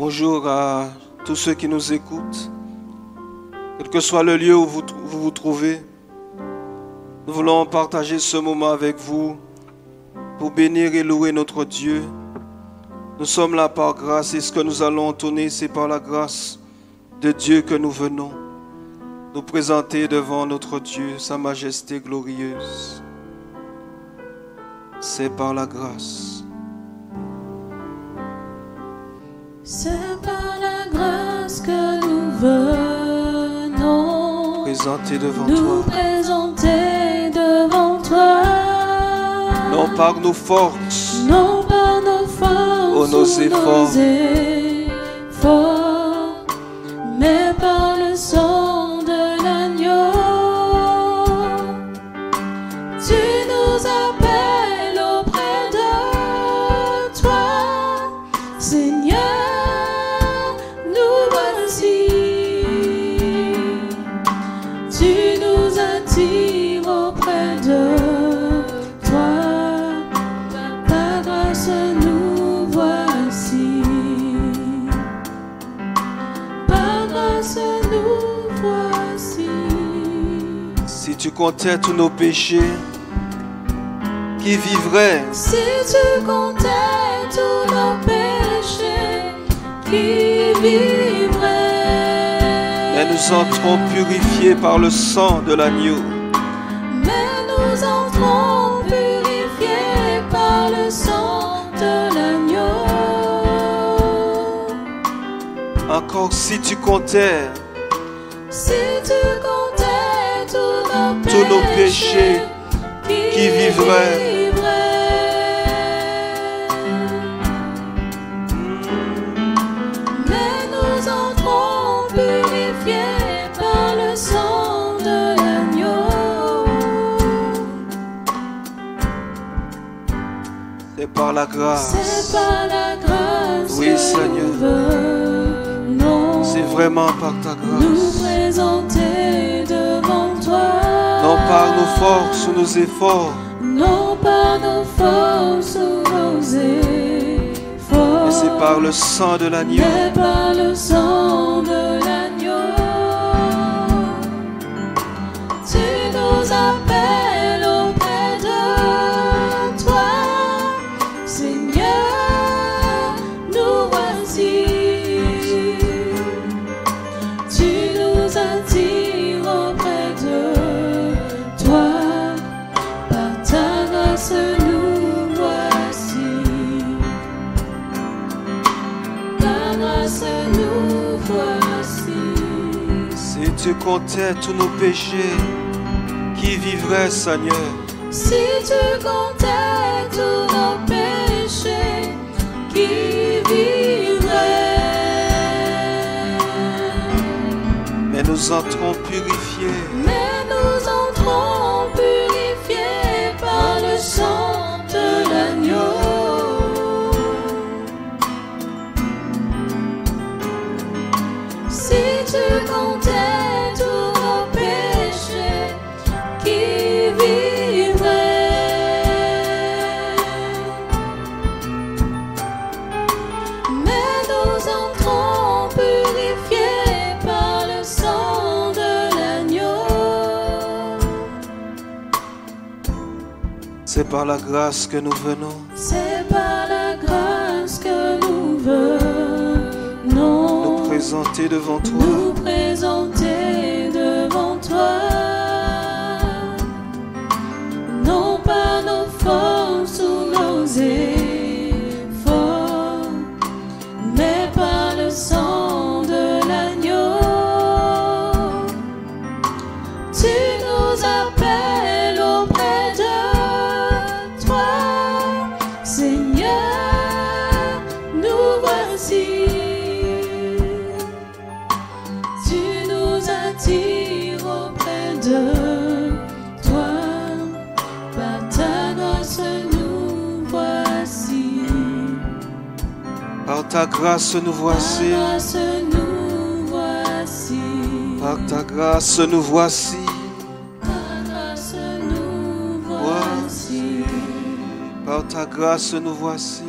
Bonjour à tous ceux qui nous écoutent, quel que soit le lieu où vous vous trouvez. Nous voulons partager ce moment avec vous pour bénir et louer notre Dieu. Nous sommes là par grâce et ce que nous allons entonner, c'est par la grâce de Dieu que nous venons nous présenter devant notre Dieu, sa majesté glorieuse. C'est par la grâce. C'est par la grâce que nous venons Présenter devant nous toi. présenter devant toi. Non par nos forces, Non par nos forces nos efforts. Mais par le sang de l'agneau. Tu nous appelles auprès de toi, Seigneur, nous voici. Tu nous attires auprès de toi, ta grâce nous voici. Par grâce nous voici. si tu comptais tous nos péchés, qui vivrait? Si tu comptais tous nos péchés, qui vivrait? Mais nous entrons purifiés par le sang de l'agneau. Mais nous entrons purifiés par le sang de l'agneau. Encore si tu comptais Si tu comptais tous nos péchés, qui vivrait? Mais nous entrons purifiés par le sang de l'agneau. C'est par la grâce. C'est par la grâce Oui, que Seigneur. nous venons C'est vraiment par ta nous grâce. présenter devant toi. Non par nos forces ou nos efforts, Non par nos forces ou nos efforts, mais c'est par le sang de l'agneau. mais par le sang de l'agneau. Tu nous appelles auprès de toi, Seigneur, nous voici. Tu nous attires auprès de toi, par ta grâce nous voici. Ta grâce nous voici. Si tu comptais tous nos péchés, qui vivrait, Seigneur? Si tu comptais tous nos péchés, qui vivrait? Mais nous entrons purifiés Mais nous entrons purifiés par le sang de l'agneau. Si tu comptais tous nos péchés, qui vivrait? Mais nous entrons purifiés par le sang de l'agneau. C'est par la grâce que nous venons. C'est par la grâce que nous venons Nous présenter devant toi. nous présenter devant toi. Non par nos forces ou nos efforts, mais par le sang de l'agneau. Tu nous appelles auprès de toi, Seigneur, nous voici. Tu nous attires auprès de toi, par ta grâce nous voici. Par ta grâce nous voici. Ta grâce nous voici. Par ta grâce nous voici. Ta grâce nous voici. Par ta grâce nous voici.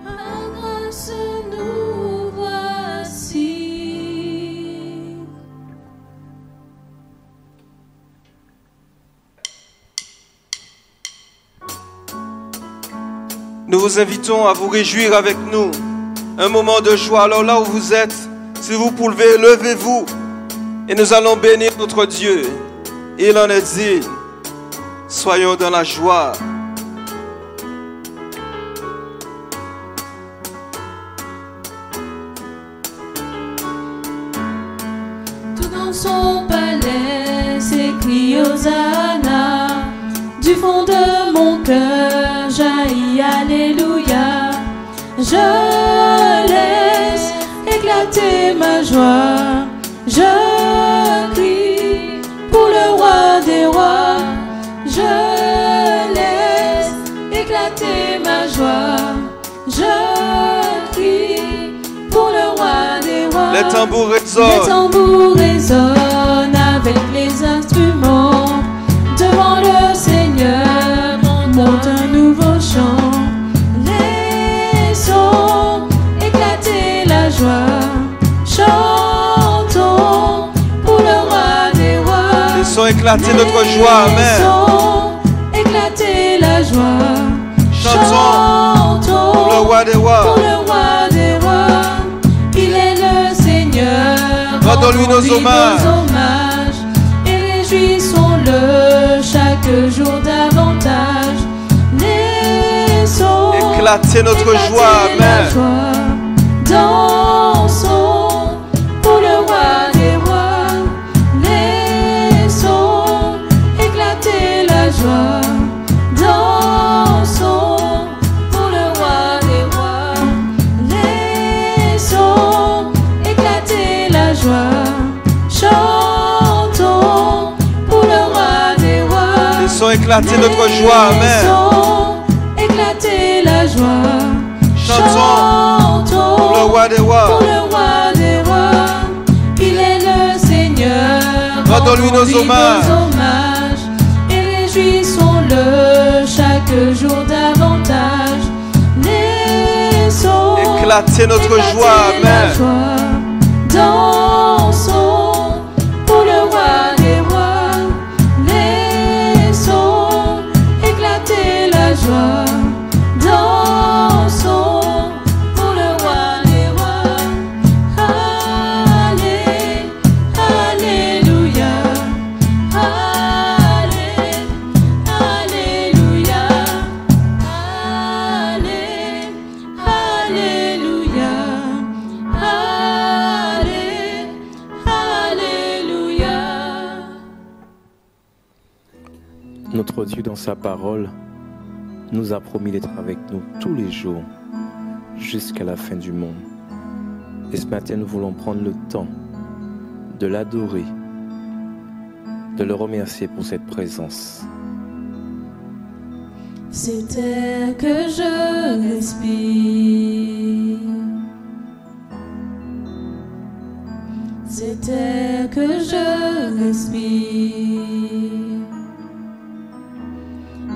Par grâce nous voici. Nous vous invitons à vous réjouir avec nous. Un moment de joie. Alors là où vous êtes, si vous pouvez, levez-vous. Et nous allons bénir notre Dieu. Il en est digne. Soyons dans la joie. Tout dans son palais s'écrie Hosanna. Du fond de mon cœur jaillit Alléluia. Je laisse éclater ma joie. Je crie pour le roi des rois. Je laisse éclater ma joie. Je crie pour le roi des rois. Les tambours résonnent. Les tambours résonnent avec les instruments. Devant le Seigneur, monte un nouveau chant. Laissons éclater la joie. Chantons pour le roi des rois. Laissons éclater notre joie. Amen. Laissons éclater la joie. Chantons pour le roi des rois. Pour le roi des rois. Il est le Seigneur. Rendons-lui nos hommages. Et réjouissons-le chaque jour davantage. Laissons éclater notre joie. Amen. Dansons pour le roi des rois. Laissons éclater la joie. Dansons pour le roi des rois. Laissons éclater la joie. Chantons pour le roi des rois. Laissons éclater notre joie. Amen. Laissons éclater la joie. Chantons pour le roi des rois. Pour le roi des rois. Il est le Seigneur. Rendons-lui nos hommages. Et réjouissons-le chaque jour davantage. Laissons éclater notre joie. Amen. Dansons pour le roi des rois. Laissons éclater la joie. Dansons pour le roi des rois. Alléluia. Alléluia. Alléluia. Alléluia. Notre Dieu, dans sa parole, nous a promis d'être avec nous tous les jours jusqu'à la fin du monde. Et ce matin, nous voulons prendre le temps de l'adorer, de le remercier pour cette présence. C'est air que je respire. C'est air que je respire.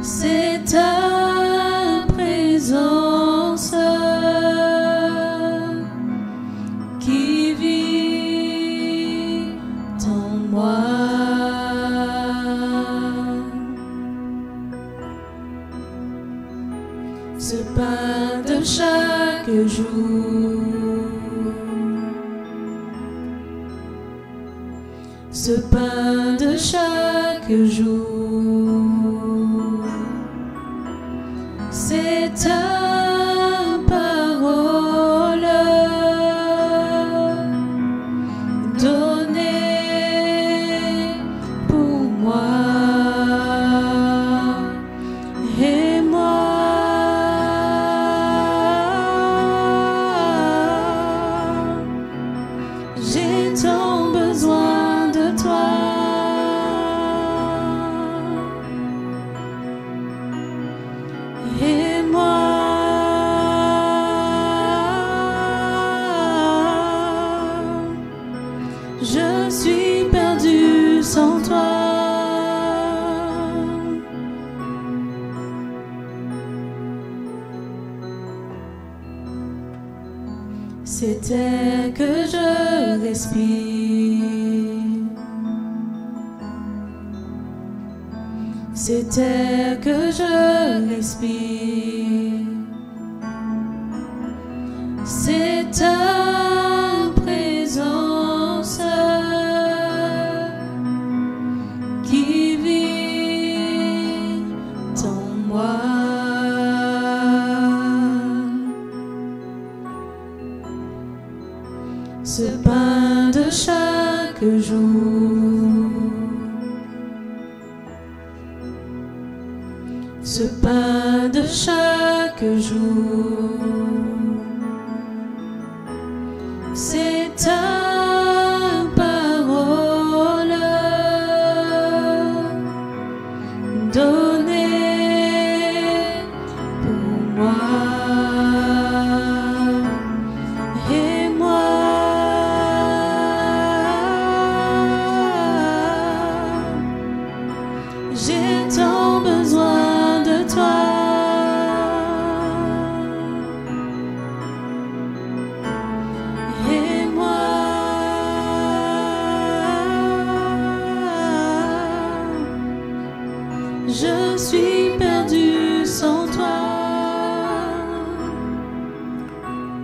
C'est ta présence qui vit en moi. Ce pain de chaque jour, ce pain de chaque jour, c'est ta parole donnée pour moi. Et moi, j'ai tant besoin de toi. Et moi, je suis perdu sans toi. C'est air que je respire. C'est air que je respire. c'est ta présence qui vit en moi. Ce pain de chaque jour, ce pain de chaque jour, c'est ta parole donnée pour moi. Et moi, j'ai tant besoin de toi. Et moi, je suis perdu sans toi.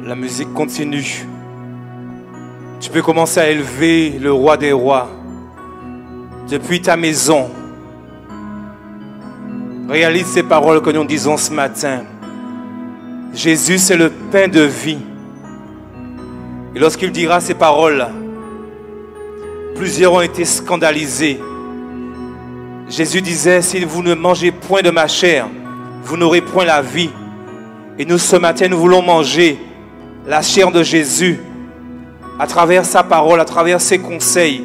La musique continue. Tu peux commencer à élever le roi des rois depuis ta maison. Réalise ces paroles que nous disons ce matin. Jésus, c'est le pain de vie. Et lorsqu'il dira ces paroles, plusieurs ont été scandalisés. Jésus disait, si vous ne mangez point de ma chair, vous n'aurez point la vie. Et nous, ce matin, nous voulons manger la chair de Jésus à travers sa parole, à travers ses conseils.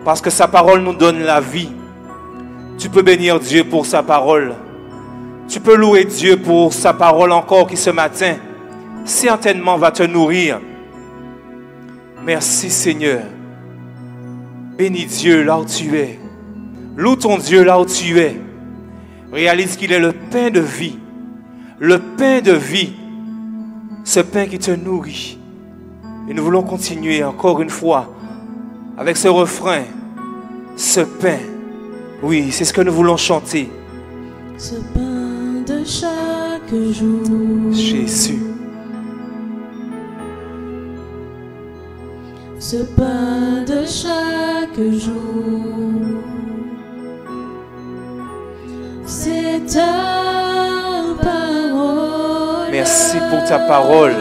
Parce que sa parole nous donne la vie. Tu peux bénir Dieu pour sa parole. Tu peux louer Dieu pour sa parole encore qui ce matin certainement va te nourrir. Merci Seigneur. Bénis Dieu là où tu es. Loue ton Dieu là où tu es. Réalise qu'il est le pain de vie. Le pain de vie. Ce pain qui te nourrit. Et nous voulons continuer encore une fois avec ce refrain. Ce pain. Oui, c'est ce que nous voulons chanter. Ce pain de chaque jour, Jésus. ce pain de chaque jour, c'est ta parole. Merci pour ta parole.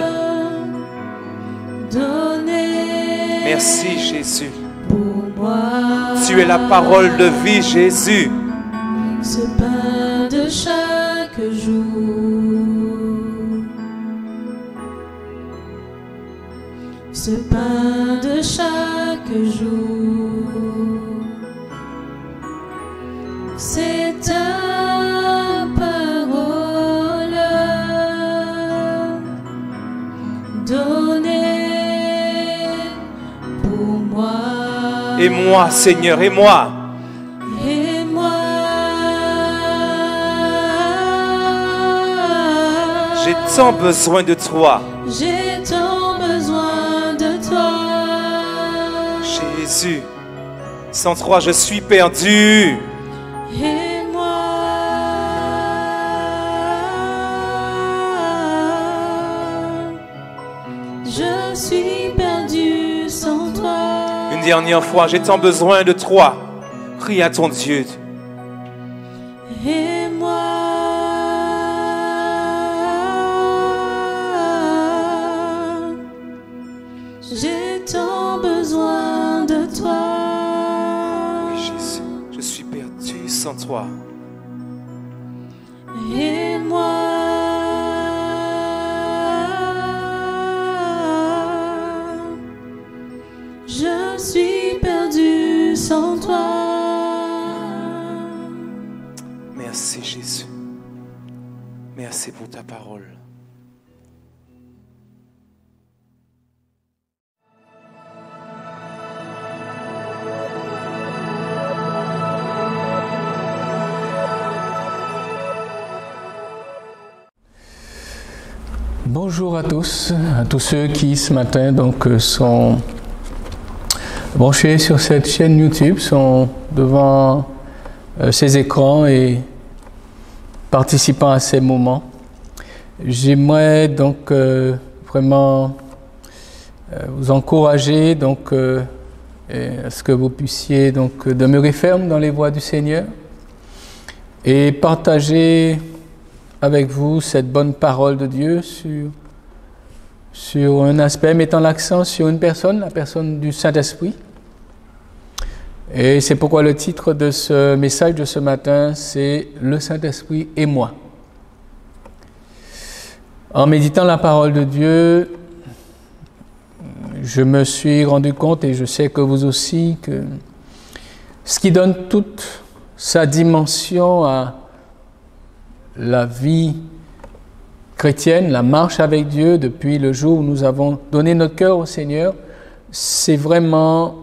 Donnée Merci Jésus. pour moi. Tu es la parole de vie, Jésus. Ce pain de chaque jour, ce pain de chaque jour, c'est ta parole donnée pour moi. Et moi, Seigneur, et moi. Et moi, J'ai tant besoin de toi. j'ai tant besoin de toi. Jésus. Sans toi, je suis perdu. Et moi, je suis perdu sans toi. Une dernière fois, j'ai tant besoin de toi. Crie à ton Dieu. Et moi, j'ai tant besoin de toi. Oui, Jésus, je suis perdu sans toi. Et moi, je suis perdu sans toi. Merci Jésus. Merci pour ta parole. Bonjour à tous ceux qui ce matin sont branchés sur cette chaîne YouTube, sont devant ces écrans et participant à ces moments. J'aimerais donc vraiment vous encourager donc à ce que vous puissiez donc demeurer ferme dans les voies du Seigneur et partager avec vous cette bonne parole de Dieu sur un aspect mettant l'accent sur une personne, la personne du Saint-Esprit. Et c'est pourquoi le titre de ce message de ce matin, c'est « Le Saint-Esprit et moi ». En méditant la parole de Dieu, je me suis rendu compte, et je sais que vous aussi, que ce qui donne toute sa dimension à la vie chrétienne, la marche avec Dieu depuis le jour où nous avons donné notre cœur au Seigneur, c'est vraiment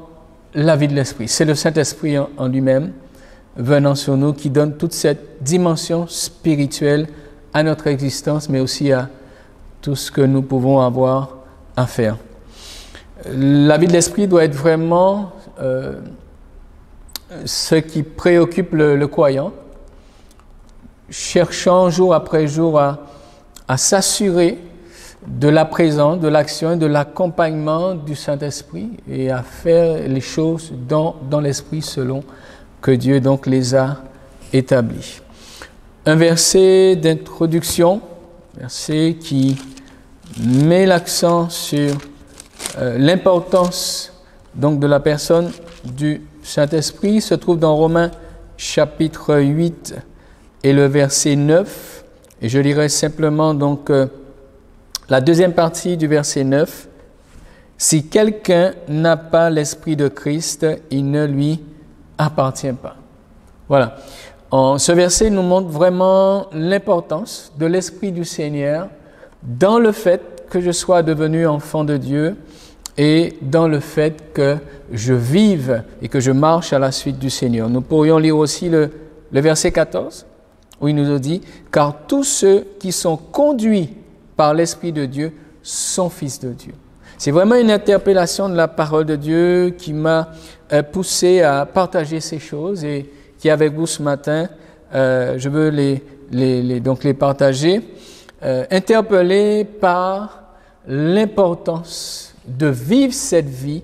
la vie de l'Esprit. C'est le Saint-Esprit en lui-même venant sur nous qui donne toute cette dimension spirituelle à notre existence, mais aussi à tout ce que nous pouvons avoir à faire. La vie de l'Esprit doit être vraiment ce qui préoccupe le croyant, cherchant jour après jour à s'assurer de la présence, de l'action et de l'accompagnement du Saint-Esprit et à faire les choses dans l'Esprit selon que Dieu donc les a établis. Un verset d'introduction, verset qui met l'accent sur l'importance donc de la personne du Saint-Esprit, se trouve dans Romains chapitre 8 et le verset 9. Et je lirai simplement donc la deuxième partie du verset 9. « Si quelqu'un n'a pas l'Esprit de Christ, il ne lui appartient pas. » Voilà. Ce verset nous montre vraiment l'importance de l'Esprit du Seigneur dans le fait que je sois devenu enfant de Dieu et dans le fait que je vive et que je marche à la suite du Seigneur. Nous pourrions lire aussi le verset 14 où il nous dit « Car tous ceux qui sont conduits par l'Esprit de Dieu sont fils de Dieu. » C'est vraiment une interpellation de la parole de Dieu qui m'a poussé à partager ces choses et qui avec vous ce matin, je veux les partager, interpellé par l'importance de vivre cette vie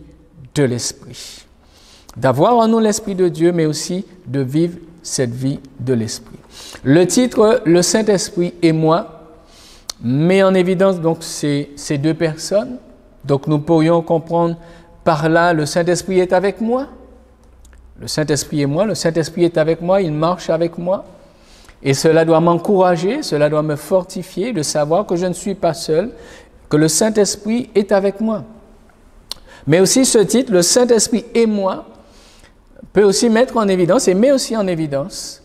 de l'Esprit, d'avoir en nous l'Esprit de Dieu, mais aussi de vivre cette vie de l'Esprit. Le titre « Le Saint-Esprit et moi » met en évidence donc ces deux personnes. Donc nous pourrions comprendre par là, le Saint-Esprit est avec moi. Le Saint-Esprit et moi, le Saint-Esprit est avec moi, il marche avec moi. Et cela doit m'encourager, cela doit me fortifier de savoir que je ne suis pas seul, que le Saint-Esprit est avec moi. Mais aussi ce titre, le Saint-Esprit et moi, peut aussi mettre en évidence, et met aussi en évidence,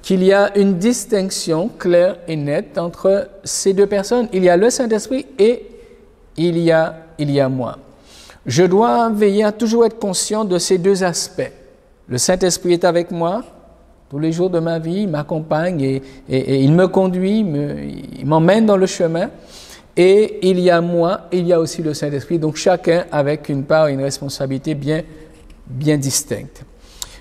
qu'il y a une distinction claire et nette entre ces deux personnes. Il y a le Saint-Esprit et il y a moi. Je dois veiller à toujours être conscient de ces deux aspects. Le Saint-Esprit est avec moi tous les jours de ma vie, il m'accompagne et il me conduit, il m'emmène dans le chemin. Et il y a moi, il y a aussi le Saint-Esprit, donc chacun avec une part et une responsabilité bien distincte.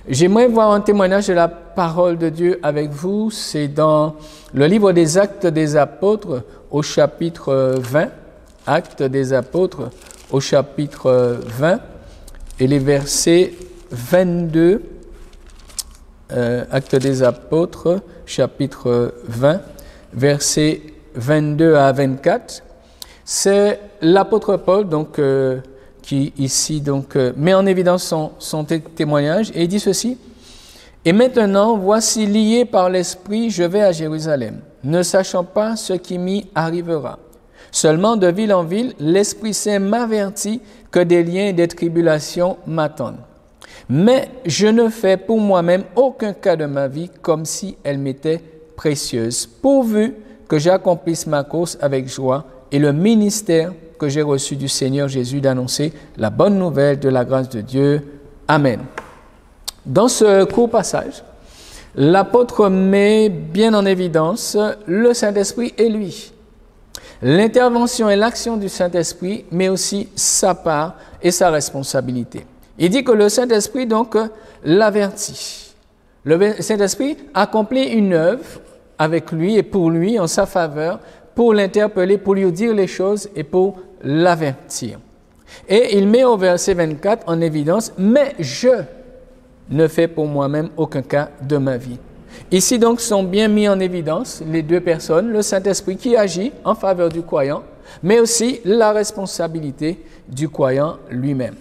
J'aimerais voir un témoignage de la parole de Dieu avec vous, c'est dans le livre des Actes des Apôtres au chapitre 20, Actes des Apôtres au chapitre 20 et les versets 22, Actes des Apôtres, chapitre 20, versets 22 à 24. C'est l'apôtre Paul donc, qui ici donc, met en évidence son témoignage et il dit ceci. « Et maintenant, voici lié par l'Esprit, je vais à Jérusalem, ne sachant pas ce qui m'y arrivera. Seulement de ville en ville, l'Esprit Saint m'avertit que des liens et des tribulations m'attendent. Mais je ne fais pour moi-même aucun cas de ma vie comme si elle m'était précieuse, pourvu que j'accomplisse ma course avec joie et le ministère que j'ai reçu du Seigneur Jésus d'annoncer la bonne nouvelle de la grâce de Dieu. Amen. » Dans ce court passage, l'apôtre met bien en évidence le Saint-Esprit et lui. L'intervention et l'action du Saint-Esprit, mais aussi sa part et sa responsabilité. Il dit que le Saint-Esprit, donc, l'avertit. Le Saint-Esprit accomplit une œuvre avec lui et pour lui, en sa faveur, pour l'interpeller, pour lui dire les choses et pour l'avertir. Et il met au verset 24 en évidence, « Mais je ne fais pour moi-même aucun cas de ma vie. » Ici donc sont bien mis en évidence les deux personnes, le Saint-Esprit qui agit en faveur du croyant, mais aussi la responsabilité du croyant lui-même.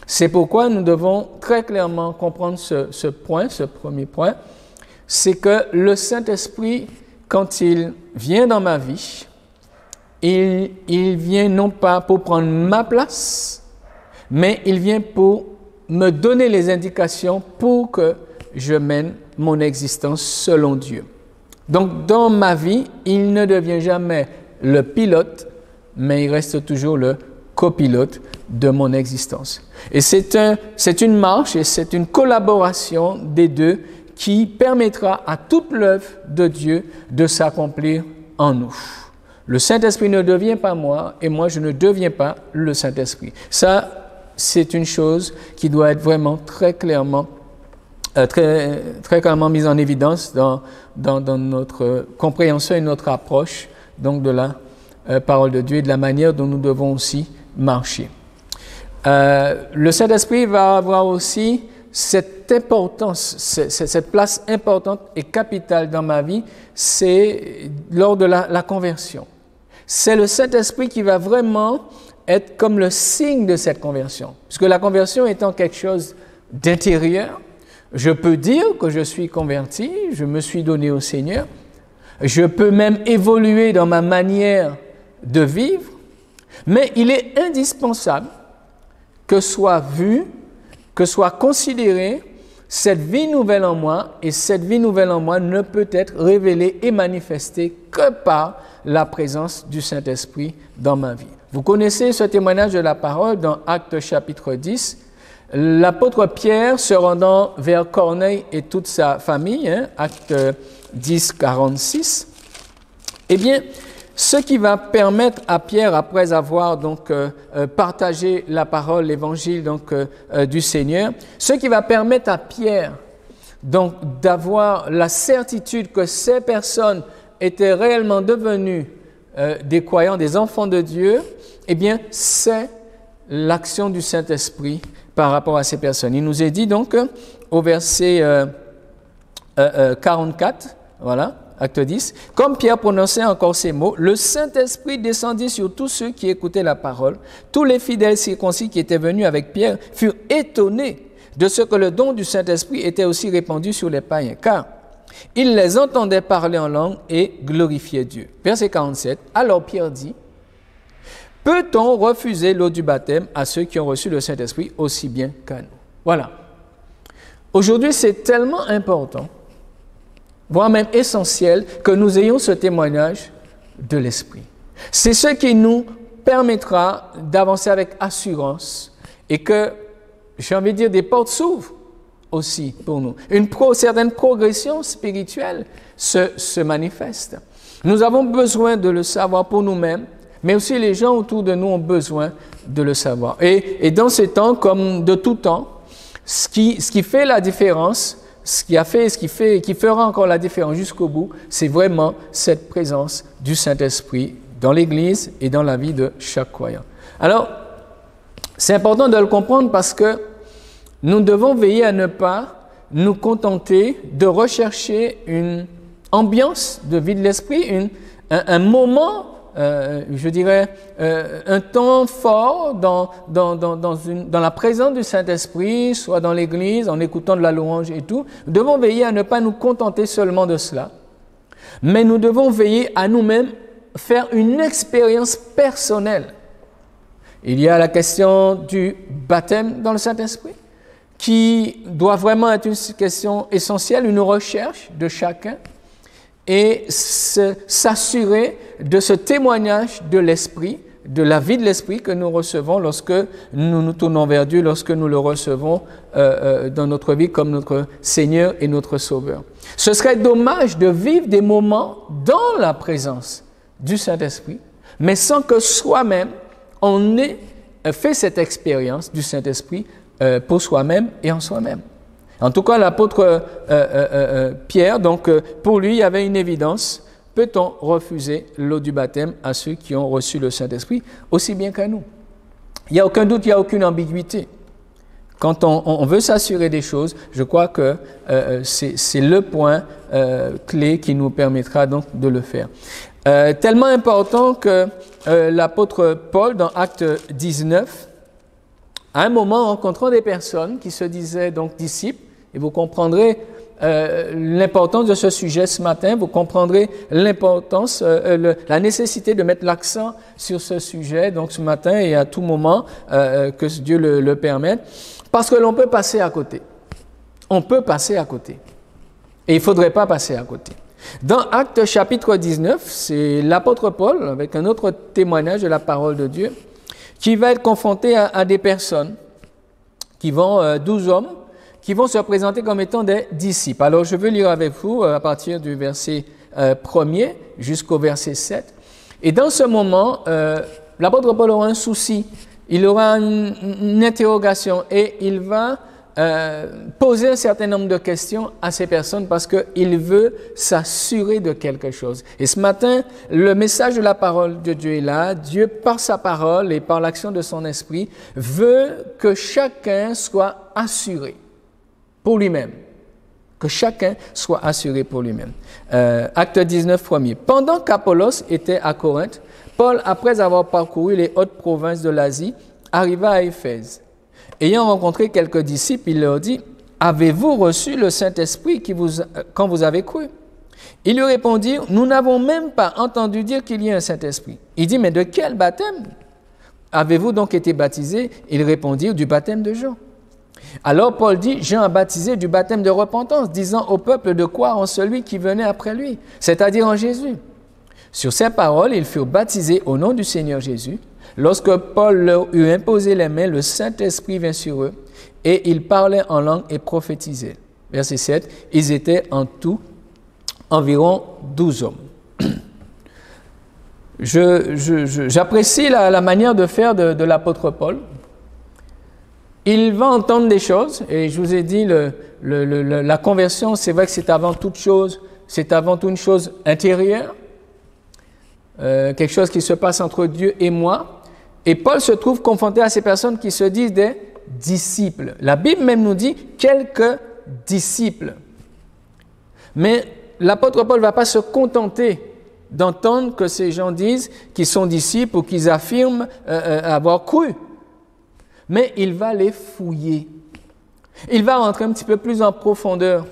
C'est pourquoi nous devons très clairement comprendre ce point, ce premier point, c'est que le Saint-Esprit, quand il vient dans ma vie, il vient non pas pour prendre ma place, mais il vient pour me donner les indications pour que je mène mon existence selon Dieu. Donc, dans ma vie, il ne devient jamais le pilote, mais il reste toujours le copilote de mon existence. Et c'est une marche et c'est une collaboration des deux qui permettra à toute l'œuvre de Dieu de s'accomplir en nous. Le Saint-Esprit ne devient pas moi et moi je ne deviens pas le Saint-Esprit. Ça, c'est une chose qui doit être vraiment très clairement mise en évidence dans notre compréhension et notre approche donc de la parole de Dieu et de la manière dont nous devons aussi marcher. Le Saint-Esprit va avoir aussi cette importance, cette place importante et capitale dans ma vie, c'est lors de la conversion. C'est le Saint-Esprit qui va vraiment être comme le signe de cette conversion. Puisque la conversion étant quelque chose d'intérieur, je peux dire que je suis converti, je me suis donné au Seigneur, je peux même évoluer dans ma manière de vivre, mais il est indispensable que soit vue, que soit considérée cette vie nouvelle en moi, et cette vie nouvelle en moi ne peut être révélée et manifestée que par la présence du Saint-Esprit dans ma vie. Vous connaissez ce témoignage de la parole dans Actes chapitre 10, l'apôtre Pierre se rendant vers Corneille et toute sa famille, Actes 10, 46, eh bien, ce qui va permettre à Pierre, après avoir donc partagé la parole, l'évangile donc du Seigneur, ce qui va permettre à Pierre donc d'avoir la certitude que ces personnes étaient réellement devenues des croyants, des enfants de Dieu, eh bien, c'est l'action du Saint-Esprit par rapport à ces personnes. Il nous est dit donc au verset 44, voilà, Acte 10, comme Pierre prononçait encore ces mots, le Saint-Esprit descendit sur tous ceux qui écoutaient la parole. Tous les fidèles circoncis qui étaient venus avec Pierre furent étonnés de ce que le don du Saint-Esprit était aussi répandu sur les païens, car ils les entendaient parler en langue et glorifier Dieu. Verset 47, alors Pierre dit, peut-on refuser l'eau du baptême à ceux qui ont reçu le Saint-Esprit aussi bien qu'à nous? Voilà. Aujourd'hui, c'est tellement important, voire même essentiel, que nous ayons ce témoignage de l'Esprit. C'est ce qui nous permettra d'avancer avec assurance et que, j'ai envie de dire, des portes s'ouvrent aussi pour nous. Une certaine progression spirituelle se manifeste. Nous avons besoin de le savoir pour nous-mêmes, mais aussi les gens autour de nous ont besoin de le savoir. Et dans ces temps, comme de tout temps, ce qui fait la différence, ce qui a fait et ce qui fait et qui fera encore la différence jusqu'au bout, c'est vraiment cette présence du Saint-Esprit dans l'Église et dans la vie de chaque croyant. Alors, c'est important de le comprendre parce que nous devons veiller à ne pas nous contenter de rechercher une ambiance de vie de l'esprit, un moment, je dirais, un temps fort dans la présence du Saint-Esprit, soit dans l'Église, en écoutant de la louange et tout. Nous devons veiller à ne pas nous contenter seulement de cela, mais nous devons veiller à nous-mêmes faire une expérience personnelle. Il y a la question du baptême dans le Saint-Esprit, qui doit vraiment être une question essentielle, une recherche de chacun, et s'assurer de ce témoignage de l'Esprit, de la vie de l'Esprit que nous recevons lorsque nous nous tournons vers Dieu, lorsque nous le recevons dans notre vie comme notre Seigneur et notre Sauveur. Ce serait dommage de vivre des moments dans la présence du Saint-Esprit, mais sans que soi-même, on ait fait cette expérience du Saint-Esprit pour soi-même et en soi-même. En tout cas, l'apôtre Pierre, donc pour lui, il y avait une évidence peut-on refuser l'eau du baptême à ceux qui ont reçu le Saint-Esprit, aussi bien qu'à nous? Il n'y a aucun doute, il n'y a aucune ambiguïté. Quand on veut s'assurer des choses, je crois que c'est le point clé qui nous permettra donc de le faire. Tellement important que l'apôtre Paul, dans Actes 19, à un moment, rencontrant des personnes qui se disaient donc disciples, et vous comprendrez l'importance de ce sujet ce matin, vous comprendrez l'importance, la nécessité de mettre l'accent sur ce sujet donc ce matin et à tout moment que Dieu le permette, parce que l'on peut passer à côté. On peut passer à côté. Et il ne faudrait pas passer à côté. Dans Actes chapitre 19, c'est l'apôtre Paul, avec un autre témoignage de la parole de Dieu, qui va être confronté à des personnes qui vont, 12 hommes, qui vont se présenter comme étant des disciples. Alors, je veux lire avec vous à partir du verset 1er jusqu'au verset 7. Et dans ce moment, l'apôtre Paul aura un souci, il aura une interrogation et il va poser un certain nombre de questions à ces personnes parce qu'il veut s'assurer de quelque chose. Et ce matin, le message de la parole de Dieu est là. Dieu, par sa parole et par l'action de son esprit, veut que chacun soit assuré pour lui-même. Que chacun soit assuré pour lui-même. Acte 19, premier. Pendant qu'Apollos était à Corinthe, Paul, après avoir parcouru les hautes provinces de l'Asie, arriva à Éphèse. Ayant rencontré quelques disciples, il leur dit, « Avez-vous reçu le Saint-Esprit quand vous avez cru ?» Ils lui répondirent, « Nous n'avons même pas entendu dire qu'il y ait un Saint-Esprit. » Il dit, « Mais de quel baptême avez-vous donc été baptisés ?» Ils répondirent, « Du baptême de Jean. » Alors Paul dit, « Jean a baptisé du baptême de repentance, disant au peuple de croire en celui qui venait après lui, c'est-à-dire en Jésus. » Sur ces paroles, ils furent baptisés au nom du Seigneur Jésus. Lorsque Paul leur eut imposé les mains, le Saint-Esprit vint sur eux, et ils parlaient en langue et prophétisaient. Verset 7, ils étaient en tout environ 12 hommes. J'apprécie la manière de faire de l'apôtre Paul. Il va entendre des choses, et je vous ai dit, la conversion, c'est vrai que c'est avant toute chose, c'est avant tout une chose intérieure, quelque chose qui se passe entre Dieu et moi. Et Paul se trouve confronté à ces personnes qui se disent des disciples. La Bible même nous dit quelques disciples. Mais l'apôtre Paul ne va pas se contenter d'entendre que ces gens disent qu'ils sont disciples ou qu'ils affirment avoir cru. Mais il va les fouiller. Il va rentrer un petit peu plus en profondeur.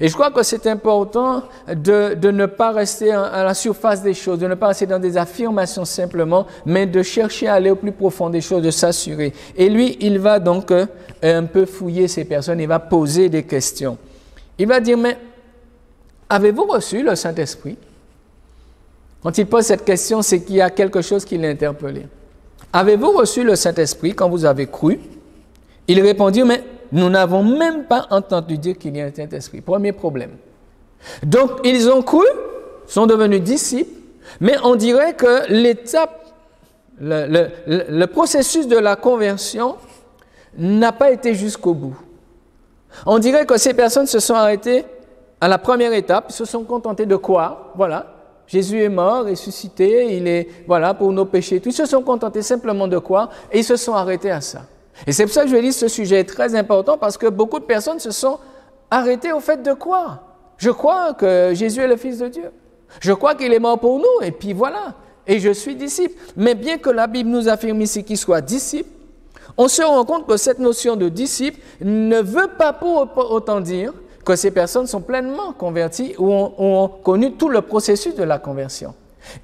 Et je crois que c'est important de ne pas rester à la surface des choses, de ne pas rester dans des affirmations simplement, mais de chercher à aller au plus profond des choses, de s'assurer. Et lui, il va donc un peu fouiller ces personnes, il va poser des questions. Il va dire, mais avez-vous reçu le Saint-Esprit? Quand il pose cette question, c'est qu'il y a quelque chose qui l'a interpellé. Avez-vous reçu le Saint-Esprit quand vous avez cru? Il répondit, mais nous n'avons même pas entendu dire qu'il y a un Saint-Esprit. Premier problème. Donc, ils ont cru, sont devenus disciples, mais on dirait que l'étape, le processus de la conversion n'a pas été jusqu'au bout. On dirait que ces personnes se sont arrêtées à la première étape, ils se sont contentés de croire, voilà. Jésus est mort, ressuscité, il est, voilà, pour nos péchés. Ils se sont contentés simplement de croire et ils se sont arrêtés à ça. Et c'est pour ça que je dis que ce sujet est très important parce que beaucoup de personnes se sont arrêtées au fait de croire. Je crois que Jésus est le Fils de Dieu. Je crois qu'il est mort pour nous et puis voilà. Et je suis disciple. Mais bien que la Bible nous affirme ici qu'il soit disciple, on se rend compte que cette notion de disciple ne veut pas pour autant dire que ces personnes sont pleinement converties ou ont connu tout le processus de la conversion.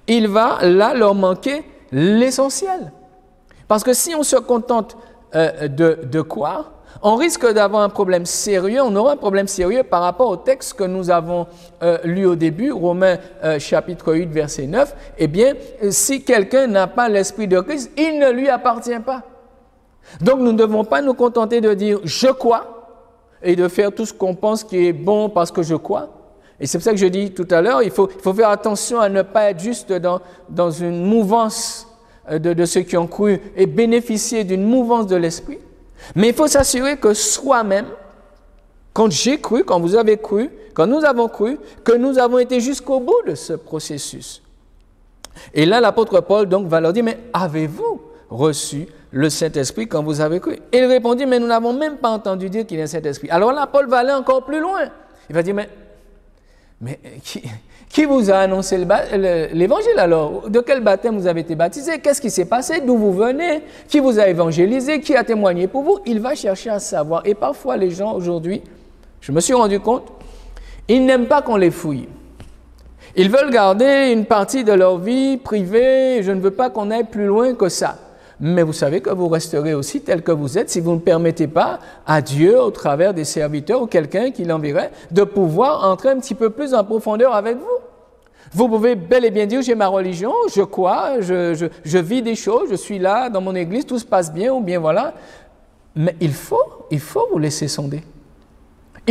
Il va là leur manquer l'essentiel. Parce que si on se contente de croire, on risque d'avoir un problème sérieux, on aura un problème sérieux par rapport au texte que nous avons lu au début, Romains chapitre 8, verset 9. Eh bien, si quelqu'un n'a pas l'Esprit de Christ, il ne lui appartient pas. Donc, nous ne devons pas nous contenter de dire « je crois » et de faire tout ce qu'on pense qui est bon parce que je crois. Et c'est pour ça que je dis tout à l'heure, il faut faire attention à ne pas être juste dans une mouvance de ceux qui ont cru et bénéficier d'une mouvance de l'esprit. Mais il faut s'assurer que soi-même, quand j'ai cru, quand vous avez cru, quand nous avons cru, que nous avons été jusqu'au bout de ce processus. Et là, l'apôtre Paul donc va leur dire, mais avez-vous reçu le Saint-Esprit quand vous avez cru? Et il répondit, mais nous n'avons même pas entendu dire qu'il y a un Saint-Esprit. Alors là, Paul va aller encore plus loin. Il va dire, mais qui vous a annoncé l'évangile alors? De quel baptême vous avez été baptisé? Qu'est-ce qui s'est passé? D'où vous venez? Qui vous a évangélisé? Qui a témoigné pour vous? Il va chercher à savoir. Et parfois, les gens aujourd'hui, je me suis rendu compte, ils n'aiment pas qu'on les fouille. Ils veulent garder une partie de leur vie privée. Je ne veux pas qu'on aille plus loin que ça. Mais vous savez que vous resterez aussi tel que vous êtes si vous ne permettez pas à Dieu, au travers des serviteurs ou quelqu'un qui l'enverrait, de pouvoir entrer un petit peu plus en profondeur avec vous. Vous pouvez bel et bien dire, j'ai ma religion, je crois, je vis des choses, je suis là dans mon église, tout se passe bien ou bien voilà. Mais il faut vous laisser sonder.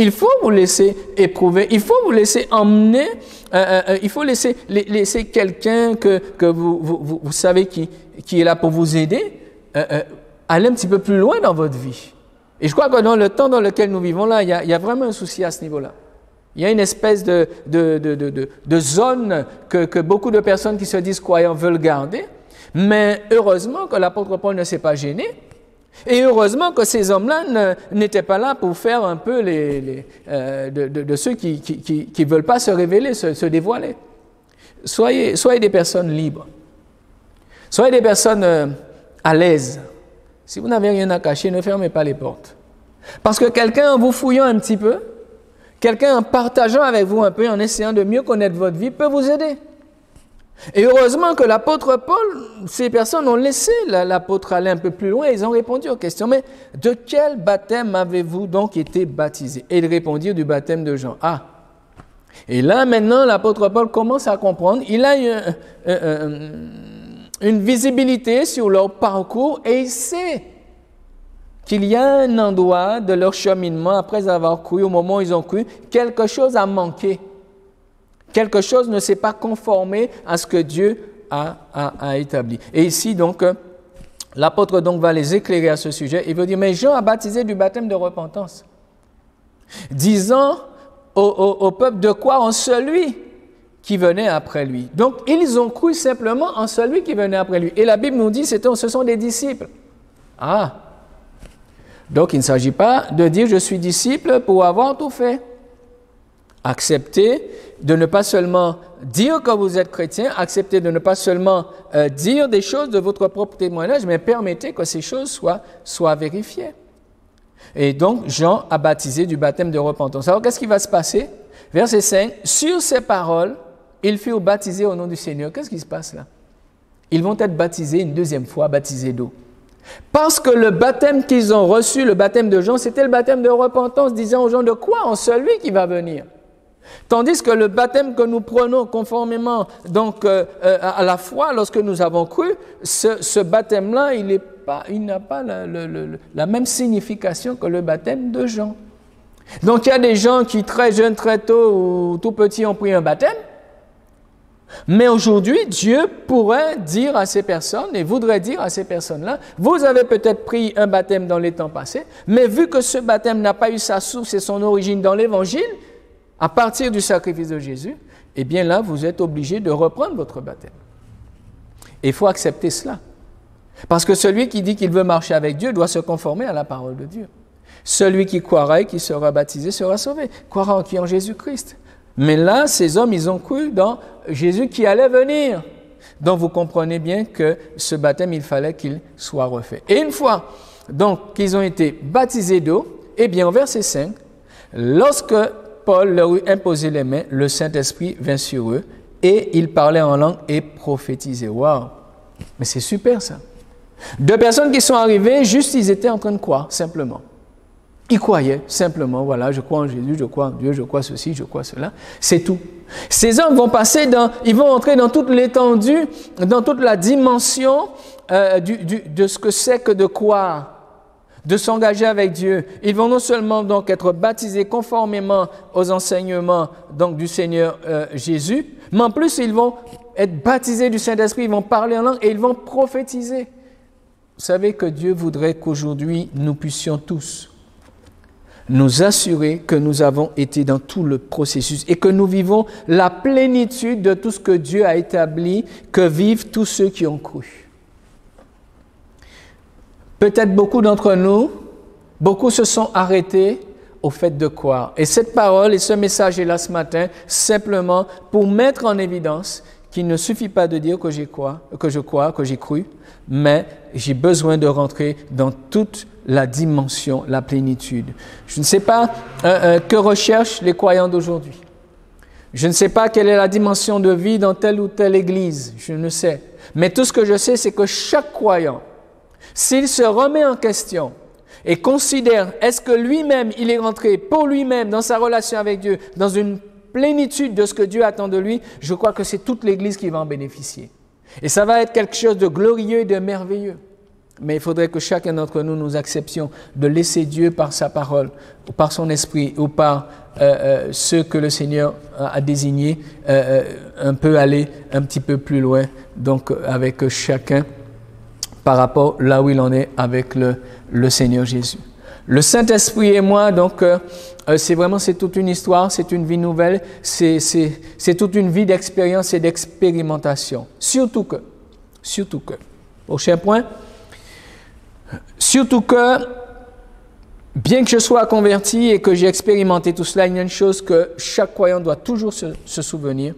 Il faut vous laisser éprouver, il faut vous laisser emmener, il faut laisser quelqu'un que vous savez qui est là pour vous aider, aller un petit peu plus loin dans votre vie. Et je crois que dans le temps dans lequel nous vivons là, il y a vraiment un souci à ce niveau-là. Il y a une espèce de zone que beaucoup de personnes qui se disent croyants veulent garder, mais heureusement que l'apôtre Paul ne s'est pas gêné. Et heureusement que ces hommes-là n'étaient pas là pour faire un peu de ceux qui ne veulent pas se révéler, se dévoiler. Soyez des personnes libres. Soyez des personnes à l'aise. Si vous n'avez rien à cacher, ne fermez pas les portes. Parce que quelqu'un, en vous fouillant un petit peu, quelqu'un en partageant avec vous un peu, en essayant de mieux connaître votre vie, peut vous aider. Et heureusement que l'apôtre Paul, ces personnes ont laissé l'apôtre aller un peu plus loin et ils ont répondu aux questions. Mais de quel baptême avez-vous donc été baptisé? Et ils répondirent du baptême de Jean. Ah! Et là, maintenant, l'apôtre Paul commence à comprendre. Il a une visibilité sur leur parcours et il sait qu'il y a un endroit de leur cheminement, après avoir cru, au moment où ils ont cru, quelque chose a manqué. Quelque chose ne s'est pas conformé à ce que Dieu a établi. Et ici, donc, l'apôtre donc va les éclairer à ce sujet. Il veut dire, mais Jean a baptisé du baptême de repentance, disant au peuple de croire en celui qui venait après lui. Donc, ils ont cru simplement en celui qui venait après lui. Et la Bible nous dit, ce sont des disciples. Ah! Donc, il ne s'agit pas de dire, je suis disciple pour avoir tout fait. Acceptez de ne pas seulement dire que vous êtes chrétien, acceptez de ne pas seulement dire des choses de votre propre témoignage, mais permettez que ces choses soient vérifiées. Et donc, Jean a baptisé du baptême de repentance. Alors, qu'est-ce qui va se passer? Verset 5, sur ces paroles, ils furent baptisés au nom du Seigneur. Qu'est-ce qui se passe là? Ils vont être baptisés une deuxième fois, baptisés d'eau. Parce que le baptême qu'ils ont reçu, le baptême de Jean, c'était le baptême de repentance, disant aux gens de croire en celui qui va venir. Tandis que le baptême que nous prenons conformément donc, à la foi, lorsque nous avons cru, ce baptême-là, il n'a pas la même signification que le baptême de Jean. Donc il y a des gens qui très jeunes, très tôt ou tout petits ont pris un baptême, mais aujourd'hui, Dieu pourrait dire à ces personnes et voudrait dire à ces personnes-là, vous avez peut-être pris un baptême dans les temps passés, mais vu que ce baptême n'a pas eu sa source et son origine dans l'Évangile, à partir du sacrifice de Jésus, eh bien là, vous êtes obligé de reprendre votre baptême. Et il faut accepter cela. Parce que celui qui dit qu'il veut marcher avec Dieu doit se conformer à la parole de Dieu. Celui qui croira et qui sera baptisé sera sauvé. Croira en qui? En Jésus-Christ. Mais là, ces hommes, ils ont cru dans Jésus qui allait venir. Donc, vous comprenez bien que ce baptême, il fallait qu'il soit refait. Et une fois donc qu'ils ont été baptisés d'eau, eh bien, au verset 5, lorsque Paul leur eut imposé les mains, le Saint-Esprit vint sur eux et ils parlaient en langue et prophétisaient. Waouh! Mais c'est super ça. Deux personnes qui sont arrivées, juste ils étaient en train de croire, simplement. Ils croyaient simplement, voilà, je crois en Jésus, je crois en Dieu, je crois ceci, je crois cela. C'est tout. Ces hommes vont ils vont entrer dans toute l'étendue, dans toute la dimension de ce que c'est que de croire, de s'engager avec Dieu. Ils vont non seulement donc être baptisés conformément aux enseignements donc du Seigneur Jésus, mais en plus ils vont être baptisés du Saint-Esprit, ils vont parler en langue et ils vont prophétiser. Vous savez que Dieu voudrait qu'aujourd'hui nous puissions tous nous assurer que nous avons été dans tout le processus et que nous vivons la plénitude de tout ce que Dieu a établi, que vivent tous ceux qui ont cru. Peut-être beaucoup d'entre nous, beaucoup se sont arrêtés au fait de croire. Et cette parole et ce message est là ce matin simplement pour mettre en évidence qu'il ne suffit pas de dire que je crois, que j'ai cru, mais j'ai besoin de rentrer dans toute la dimension, la plénitude. Je ne sais pas que recherchent les croyants d'aujourd'hui. Je ne sais pas quelle est la dimension de vie dans telle ou telle église. Je ne sais. Mais tout ce que je sais, c'est que chaque croyant, s'il se remet en question et considère, est-ce que lui-même, il est rentré pour lui-même dans sa relation avec Dieu, dans une plénitude de ce que Dieu attend de lui, je crois que c'est toute l'Église qui va en bénéficier. Et ça va être quelque chose de glorieux et de merveilleux. Mais il faudrait que chacun d'entre nous, nous acceptions de laisser Dieu par sa parole, ou par son esprit, ou par ceux que le Seigneur a désignés, un peu aller un petit peu plus loin, donc avec chacun par rapport là où il en est avec le Seigneur Jésus. Le Saint-Esprit et moi, donc, c'est toute une histoire, c'est une vie nouvelle, c'est toute une vie d'expérience et d'expérimentation. Surtout que, prochain point, surtout que, bien que je sois converti et que j'ai expérimenté tout cela, il y a une chose que chaque croyant doit toujours se souvenir,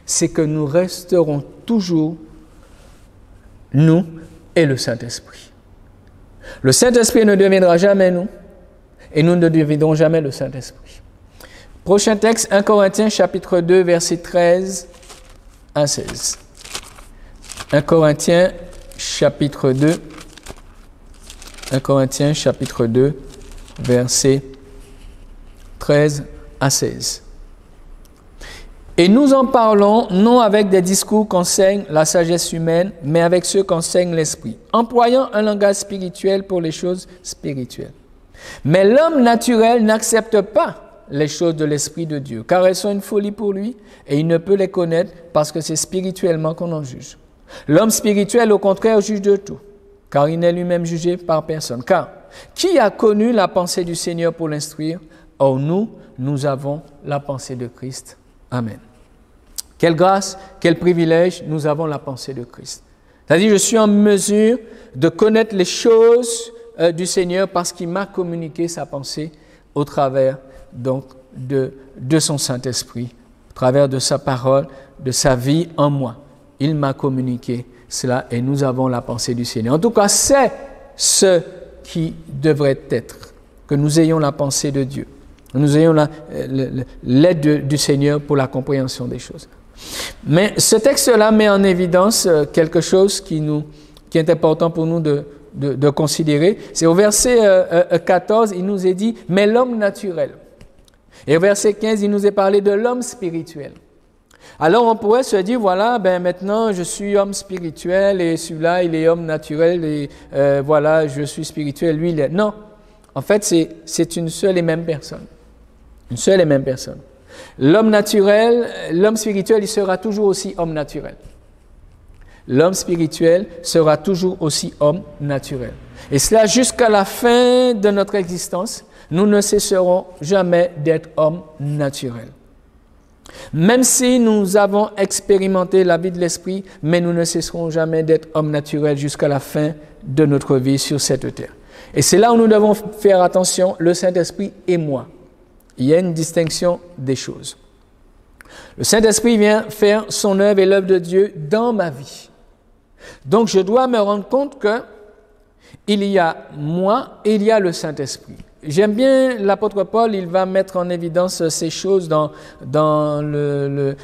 c'est que nous resterons toujours, nous et le Saint-Esprit. Le Saint-Esprit ne deviendra jamais nous, et nous ne deviendrons jamais le Saint-Esprit. Prochain texte, 1 Corinthiens chapitre 2, versets 13 à 16. 1 Corinthiens chapitre 2, versets 13 à 16. Et nous en parlons non avec des discours qu'enseigne la sagesse humaine, mais avec ceux qu'enseigne l'Esprit, employant un langage spirituel pour les choses spirituelles. Mais l'homme naturel n'accepte pas les choses de l'Esprit de Dieu, car elles sont une folie pour lui, et il ne peut les connaître parce que c'est spirituellement qu'on en juge. L'homme spirituel, au contraire, juge de tout, car il n'est lui-même jugé par personne. Car qui a connu la pensée du Seigneur pour l'instruire? Or nous avons la pensée de Christ. Amen. Quelle grâce, quel privilège, nous avons la pensée de Christ. C'est-à-dire, je suis en mesure de connaître les choses du Seigneur parce qu'il m'a communiqué sa pensée au travers donc de son Saint-Esprit, au travers de sa parole, de sa vie en moi. Il m'a communiqué cela et nous avons la pensée du Seigneur. En tout cas, c'est ce qui devrait être, que nous ayons la pensée de Dieu. Nous ayons l'aide du Seigneur pour la compréhension des choses. Mais ce texte-là met en évidence quelque chose qui est important pour nous de considérer. C'est au verset 14, il nous est dit « mais l'homme naturel ». Et au verset 15, il nous est parlé de l'homme spirituel. Alors on pourrait se dire, voilà, maintenant je suis homme spirituel et celui-là il est homme naturel et voilà, je suis spirituel, lui il est... Non, en fait c'est une seule et même personne. Une seule et même personne. L'homme naturel, l'homme spirituel, il sera toujours aussi homme naturel. L'homme spirituel sera toujours aussi homme naturel. Et cela jusqu'à la fin de notre existence, nous ne cesserons jamais d'être hommes naturels. Même si nous avons expérimenté la vie de l'esprit, mais nous ne cesserons jamais d'être hommes naturels jusqu'à la fin de notre vie sur cette terre. Et c'est là où nous devons faire attention, le Saint-Esprit et moi. Il y a une distinction des choses. Le Saint-Esprit vient faire son œuvre et l'œuvre de Dieu dans ma vie. Donc, je dois me rendre compte que il y a moi et il y a le Saint-Esprit. J'aime bien l'apôtre Paul, il va mettre en évidence ces choses dans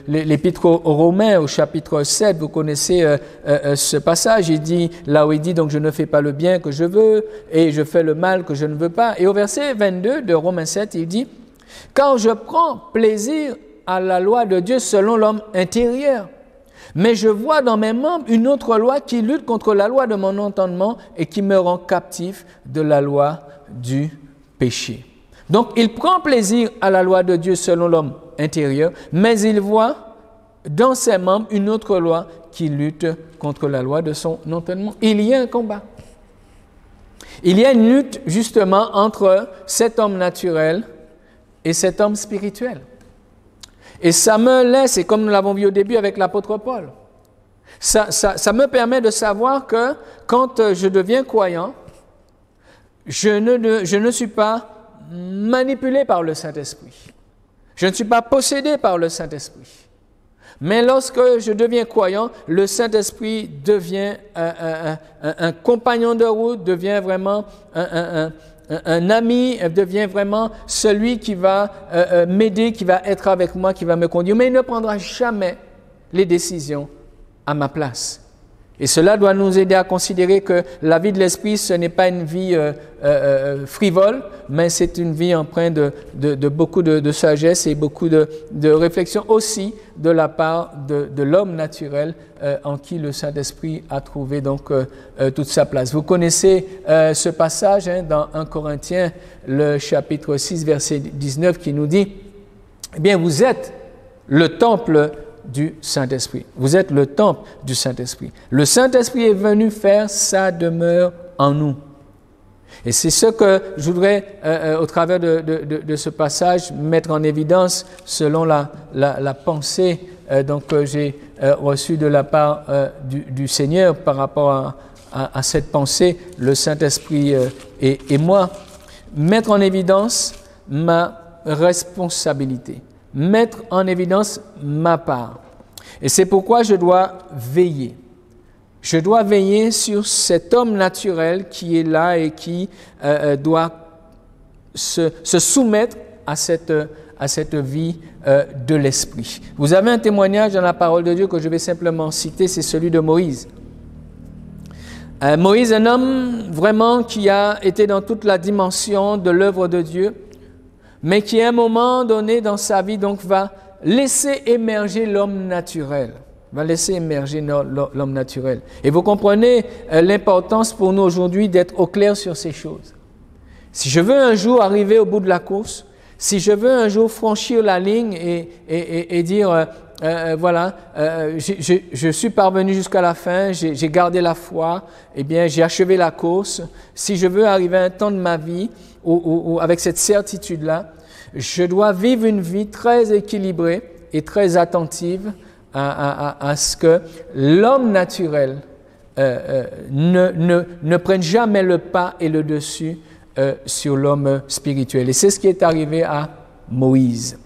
l'épître aux Romains au chapitre 7. Vous connaissez ce passage, là où il dit « Donc je ne fais pas le bien que je veux et je fais le mal que je ne veux pas ». Et au verset 22 de Romains 7, il dit « Car je prends plaisir à la loi de Dieu selon l'homme intérieur. Mais je vois dans mes membres une autre loi qui lutte contre la loi de mon entendement et qui me rend captif de la loi du péché. » Donc, il prend plaisir à la loi de Dieu selon l'homme intérieur, mais il voit dans ses membres une autre loi qui lutte contre la loi de son entendement. Il y a un combat. Il y a une lutte justement entre cet homme naturel et cet homme spirituel. Et ça me laisse, et comme nous l'avons vu au début avec l'apôtre Paul, ça me permet de savoir que quand je deviens croyant, je ne suis pas manipulé par le Saint-Esprit. Je ne suis pas possédé par le Saint-Esprit. Mais lorsque je deviens croyant, le Saint-Esprit devient un compagnon de route, devient vraiment un ami, devient vraiment celui qui va m'aider, qui va être avec moi, qui va me conduire. Mais il ne prendra jamais les décisions à ma place. Et cela doit nous aider à considérer que la vie de l'Esprit, ce n'est pas une vie frivole, mais c'est une vie empreinte de beaucoup de sagesse et beaucoup de réflexion aussi de la part de l'homme naturel en qui le Saint-Esprit a trouvé donc toute sa place. Vous connaissez ce passage dans 1 Corinthiens, le chapitre 6, verset 19, qui nous dit « Eh bien, vous êtes le temple du Saint-Esprit. Vous êtes le temple du Saint-Esprit. Le Saint-Esprit est venu faire sa demeure en nous. » Et c'est ce que je voudrais, au travers de ce passage, mettre en évidence selon la pensée que j'ai reçue de la part du Seigneur par rapport à cette pensée, le Saint-Esprit et moi. Mettre en évidence ma responsabilité. Mettre en évidence ma part. Et c'est pourquoi je dois veiller. Je dois veiller sur cet homme naturel qui est là et qui doit se soumettre à cette vie de l'esprit. Vous avez un témoignage dans la parole de Dieu que je vais simplement citer, c'est celui de Moïse. Moïse, un homme vraiment qui a été dans toute la dimension de l'œuvre de Dieu, mais qui à un moment donné dans sa vie donc va laisser émerger l'homme naturel. Va laisser émerger l'homme naturel. Et vous comprenez l'importance pour nous aujourd'hui d'être au clair sur ces choses. Si je veux un jour arriver au bout de la course, si je veux un jour franchir la ligne et dire voilà, je suis parvenu jusqu'à la fin, j'ai gardé la foi, eh bien j'ai achevé la course. Si je veux arriver à un temps de ma vie où avec cette certitude-là, je dois vivre une vie très équilibrée et très attentive à ce que l'homme naturel ne prenne jamais le pas et le dessus sur l'homme spirituel. Et c'est ce qui est arrivé à Moïse.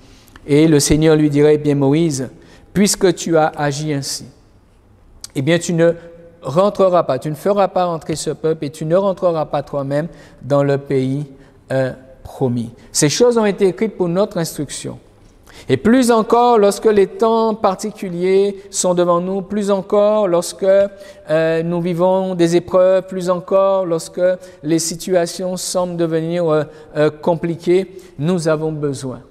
Et le Seigneur lui dirait, eh bien Moïse, puisque tu as agi ainsi, eh bien tu ne rentreras pas, tu ne feras pas rentrer ce peuple et tu ne rentreras pas toi-même dans le pays promis. Ces choses ont été écrites pour notre instruction. Et plus encore, lorsque les temps particuliers sont devant nous, plus encore lorsque nous vivons des épreuves, plus encore lorsque les situations semblent devenir compliquées, nous avons besoin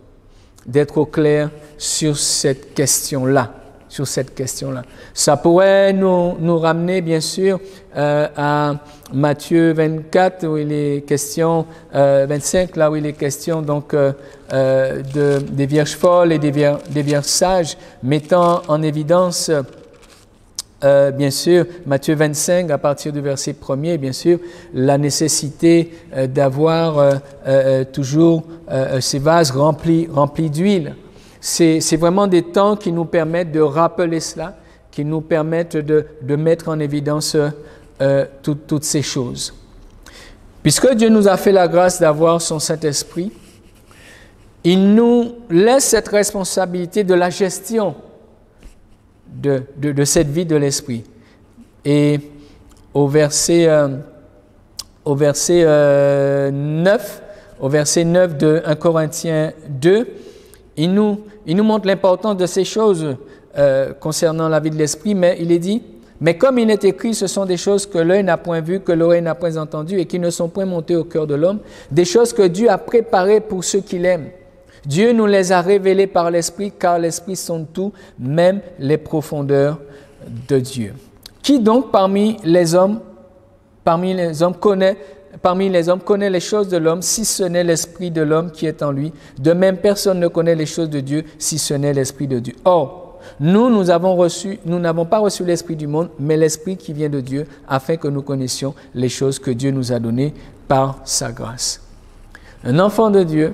d'être au clair sur cette question-là. Ça pourrait nous ramener, bien sûr, à Matthieu 24, où il est question, 25, là où il est question donc des vierges folles et des vierges sages, mettant en évidence, bien sûr, Matthieu 25, à partir du verset 1er, bien sûr, la nécessité d'avoir toujours ces vases remplis d'huile. C'est vraiment des temps qui nous permettent de rappeler cela, qui nous permettent de mettre en évidence toutes ces choses. Puisque Dieu nous a fait la grâce d'avoir son Saint-Esprit, il nous laisse cette responsabilité de la gestion de cette vie de l'Esprit. Et au verset 9 de 1 Corinthiens 2, il nous montre l'importance de ces choses concernant la vie de l'Esprit, mais il est dit, mais comme il est écrit, ce sont des choses que l'œil n'a point vues, que l'oreille n'a point entendues et qui ne sont point montées au cœur de l'homme, des choses que Dieu a préparées pour ceux qui l'aiment. Dieu nous les a révélées par l'Esprit, car l'Esprit sonde tout, même les profondeurs de Dieu. Qui donc parmi les hommes connaît les choses de l'homme, si ce n'est l'Esprit de l'homme qui est en lui. De même, personne ne connaît les choses de Dieu, si ce n'est l'Esprit de Dieu. Or, Nous n'avons pas reçu l'esprit du monde, mais l'esprit qui vient de Dieu, afin que nous connaissions les choses que Dieu nous a données par sa grâce. Un enfant de Dieu,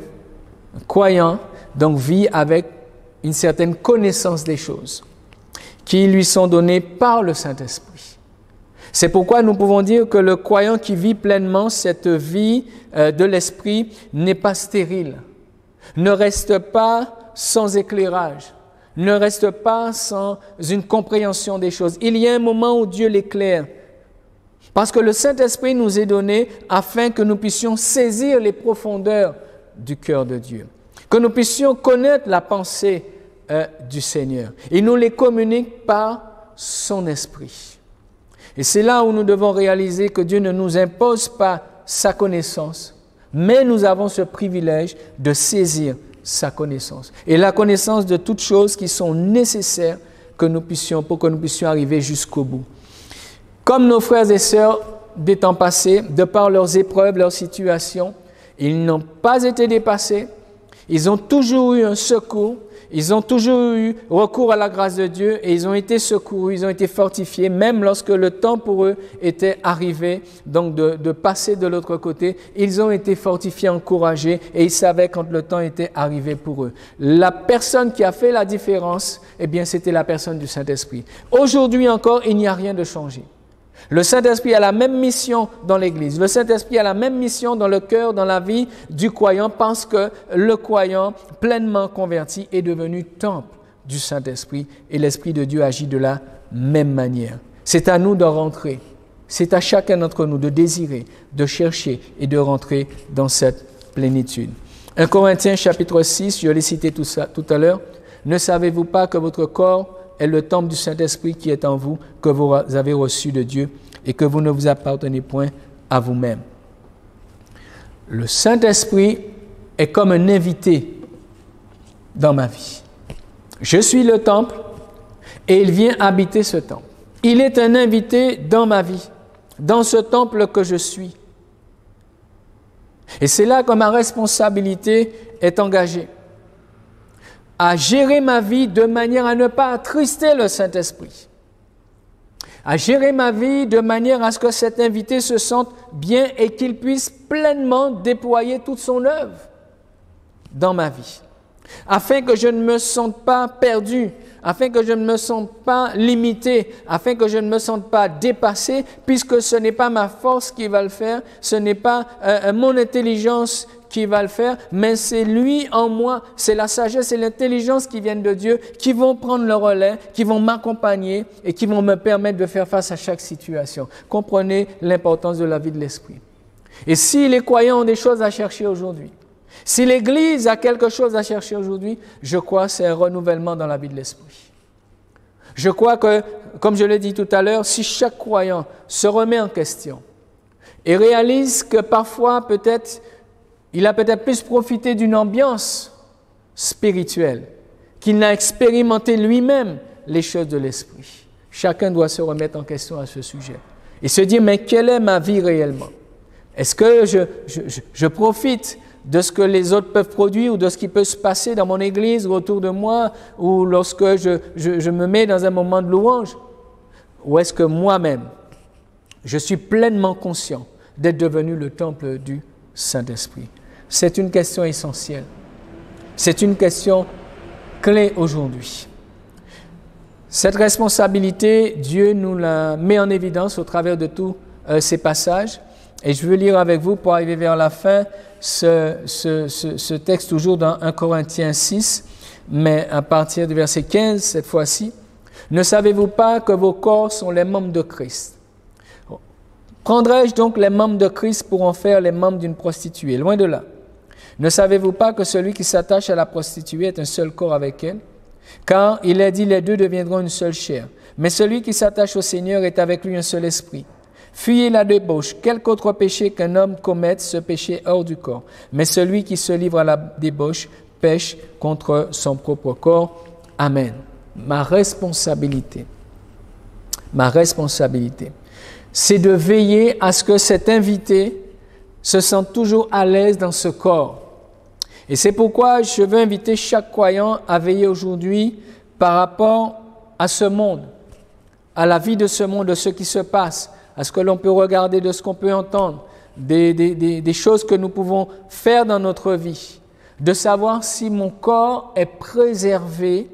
un croyant, donc vit avec une certaine connaissance des choses qui lui sont données par le Saint-Esprit. C'est pourquoi nous pouvons dire que le croyant qui vit pleinement cette vie de l'Esprit n'est pas stérile, ne reste pas sans éclairage, ne reste pas sans une compréhension des choses. Il y a un moment où Dieu l'éclaire, parce que le Saint-Esprit nous est donné afin que nous puissions saisir les profondeurs du cœur de Dieu, que nous puissions connaître la pensée du Seigneur. Il nous les communique par son Esprit. Et c'est là où nous devons réaliser que Dieu ne nous impose pas sa connaissance, mais nous avons ce privilège de saisir sa connaissance. Et la connaissance de toutes choses qui sont nécessaires pour que nous puissions arriver jusqu'au bout. Comme nos frères et sœurs des temps passés, de par leurs épreuves, leurs situations, ils n'ont pas été dépassés, ils ont toujours eu un secours, ils ont toujours eu recours à la grâce de Dieu et ils ont été secourus, ils ont été fortifiés, même lorsque le temps pour eux était arrivé, donc de passer de l'autre côté, ils ont été fortifiés, encouragés et ils savaient quand le temps était arrivé pour eux. La personne qui a fait la différence, eh bien, c'était la personne du Saint-Esprit. Aujourd'hui encore, il n'y a rien de changé. Le Saint-Esprit a la même mission dans l'Église. Le Saint-Esprit a la même mission dans le cœur, dans la vie du croyant, parce que le croyant pleinement converti est devenu temple du Saint-Esprit et l'Esprit de Dieu agit de la même manière. C'est à nous de rentrer. C'est à chacun d'entre nous de désirer, de chercher et de rentrer dans cette plénitude. 1 Corinthiens chapitre 6, je l'ai cité tout à l'heure. Ne savez-vous pas que votre corps est le temple du Saint-Esprit qui est en vous, que vous avez reçu de Dieu et que vous ne vous appartenez point à vous-même. Le Saint-Esprit est comme un invité dans ma vie. Je suis le temple et il vient habiter ce temple. Il est un invité dans ma vie, dans ce temple que je suis. Et c'est là que ma responsabilité est engagée, à gérer ma vie de manière à ne pas attrister le Saint-Esprit, à gérer ma vie de manière à ce que cet invité se sente bien et qu'il puisse pleinement déployer toute son œuvre dans ma vie, afin que je ne me sente pas perdu, afin que je ne me sente pas limité, afin que je ne me sente pas dépassé, puisque ce n'est pas ma force qui va le faire, ce n'est pas mon intelligence qui va le faire, mais c'est lui en moi, c'est la sagesse et l'intelligence qui viennent de Dieu, qui vont prendre le relais, qui vont m'accompagner et qui vont me permettre de faire face à chaque situation. Comprenez l'importance de la vie de l'Esprit. Et si les croyants ont des choses à chercher aujourd'hui, si l'Église a quelque chose à chercher aujourd'hui, je crois que c'est un renouvellement dans la vie de l'Esprit. Je crois que, comme je l'ai dit tout à l'heure, si chaque croyant se remet en question et réalise que parfois il a peut-être plus profité d'une ambiance spirituelle qu'il n'a expérimenté lui-même les choses de l'Esprit. Chacun doit se remettre en question à ce sujet et se dire, mais quelle est ma vie réellement? Est-ce que je profite de ce que les autres peuvent produire ou de ce qui peut se passer dans mon église ou autour de moi ou lorsque je me mets dans un moment de louange? Ou est-ce que moi-même, je suis pleinement conscient d'être devenu le temple du Saint-Esprit? C'est une question essentielle. C'est une question clé aujourd'hui. Cette responsabilité, Dieu nous la met en évidence au travers de tous ces passages. Et je veux lire avec vous, pour arriver vers la fin, ce texte toujours dans 1 Corinthiens 6, mais à partir du verset 15 cette fois-ci. « Ne savez-vous pas que vos corps sont les membres de Christ? Prendrai-je donc les membres de Christ pour en faire les membres d'une prostituée? Loin de là. Ne savez-vous pas que celui qui s'attache à la prostituée est un seul corps avec elle? Car il est dit, les deux deviendront une seule chair. Mais celui qui s'attache au Seigneur est avec lui un seul esprit. Fuyez la débauche. Quelque autre péché qu'un homme commette, ce péché hors du corps. Mais celui qui se livre à la débauche pêche contre son propre corps. Amen. Ma responsabilité, c'est de veiller à ce que cet invité se sente toujours à l'aise dans ce corps. Et c'est pourquoi je veux inviter chaque croyant à veiller aujourd'hui par rapport à ce monde, à la vie de ce monde, de ce qui se passe, à ce que l'on peut regarder, de ce qu'on peut entendre, des choses que nous pouvons faire dans notre vie, de savoir si mon corps est préservé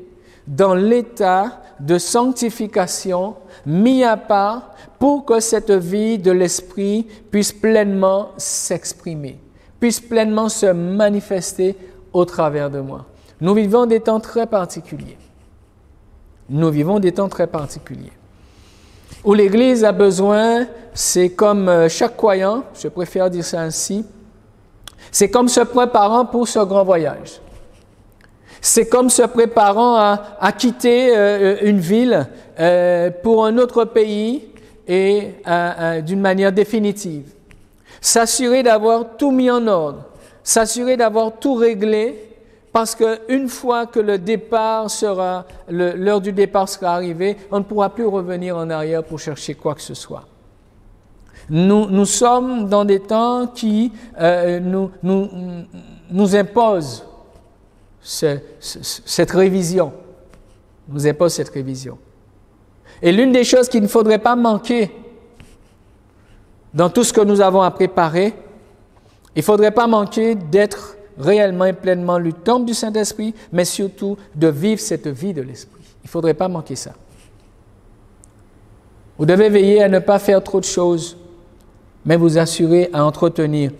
dans l'état de sanctification, mis à part, pour que cette vie de l'esprit puisse pleinement s'exprimer, puisse pleinement se manifester au travers de moi. Nous vivons des temps très particuliers. Nous vivons des temps très particuliers. Où l'Église a besoin, c'est comme chaque croyant, je préfère dire ça ainsi, c'est comme se préparant pour ce grand voyage. C'est comme se préparant à quitter une ville pour un autre pays et d'une manière définitive. S'assurer d'avoir tout mis en ordre, s'assurer d'avoir tout réglé, parce qu'une fois que le départ sera, l'heure du départ sera arrivée, on ne pourra plus revenir en arrière pour chercher quoi que ce soit. Nous sommes dans des temps qui nous imposent cette révision. Nous impose cette révision. Et l'une des choses qu'il ne faudrait pas manquer dans tout ce que nous avons à préparer, il ne faudrait pas manquer d'être réellement et pleinement le temple du Saint-Esprit, mais surtout de vivre cette vie de l'Esprit. Il ne faudrait pas manquer ça. Vous devez veiller à ne pas faire trop de choses, mais vous assurer à entretenir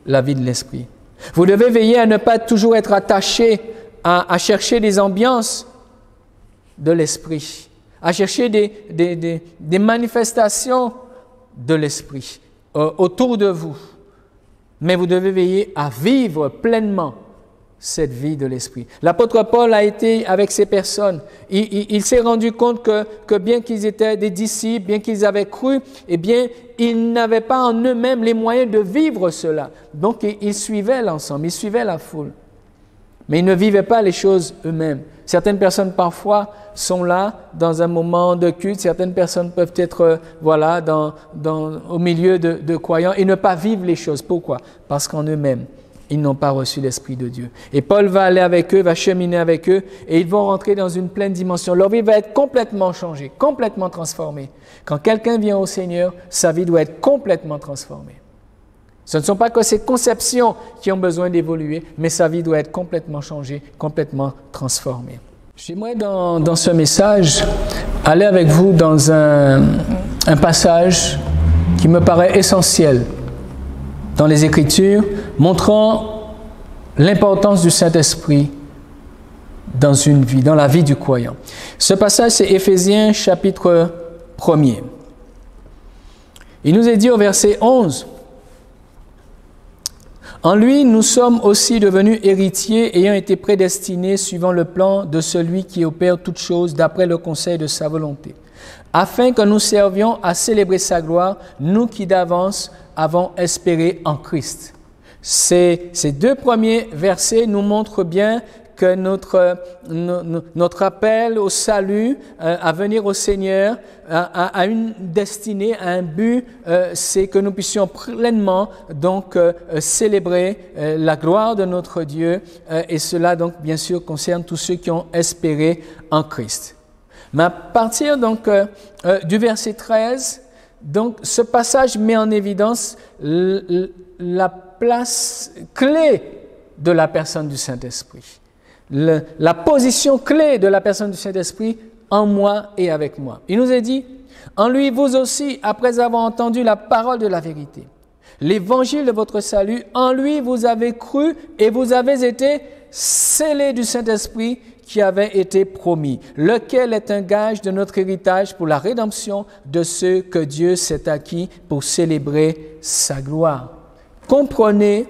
la vie de l'Esprit. Vous devez veiller à ne pas toujours être attaché à chercher des ambiances de l'Esprit, à chercher des manifestations de l'Esprit autour de vous. Mais vous devez veiller à vivre pleinement cette vie de l'Esprit. L'apôtre Paul a été avec ces personnes. Il s'est rendu compte que bien qu'ils étaient des disciples, bien qu'ils avaient cru, eh bien, ils n'avaient pas en eux-mêmes les moyens de vivre cela. Donc, ils suivaient l'ensemble, ils suivaient la foule. Mais ils ne vivaient pas les choses eux-mêmes. Certaines personnes, parfois, sont là dans un moment de culte. Certaines personnes peuvent être au milieu de croyants et ne pas vivre les choses. Pourquoi? Parce qu'en eux-mêmes, ils n'ont pas reçu l'Esprit de Dieu. Et Paul va aller avec eux, va cheminer avec eux, et ils vont rentrer dans une pleine dimension. Leur vie va être complètement changée, complètement transformée. Quand quelqu'un vient au Seigneur, sa vie doit être complètement transformée. Ce ne sont pas que ses conceptions qui ont besoin d'évoluer, mais sa vie doit être complètement changée, complètement transformée. J'aimerais dans ce message aller avec vous dans un passage qui me paraît essentiel dans les Écritures, montrant l'importance du Saint-Esprit dans une vie, dans la vie du croyant. Ce passage, c'est Éphésiens chapitre 1er. Il nous est dit au verset 11, « En lui, nous sommes aussi devenus héritiers, ayant été prédestinés suivant le plan de celui qui opère toutes choses d'après le conseil de sa volonté, afin que nous servions à célébrer sa gloire, nous qui d'avance avons espéré en Christ. » Ces deux premiers versets nous montrent bien que notre appel au salut, à venir au Seigneur, a une destinée, a un but, c'est que nous puissions pleinement donc célébrer la gloire de notre Dieu, et cela donc bien sûr concerne tous ceux qui ont espéré en Christ. Mais à partir donc du verset 13, donc ce passage met en évidence la place clé de la personne du Saint-Esprit. La position clé de la personne du Saint-Esprit en moi et avec moi. Il nous est dit, en lui, vous aussi, après avoir entendu la parole de la vérité, l'évangile de votre salut, en lui, vous avez cru et vous avez été scellés du Saint-Esprit qui avait été promis, lequel est un gage de notre héritage pour la rédemption de ceux que Dieu s'est acquis pour célébrer sa gloire. Comprenez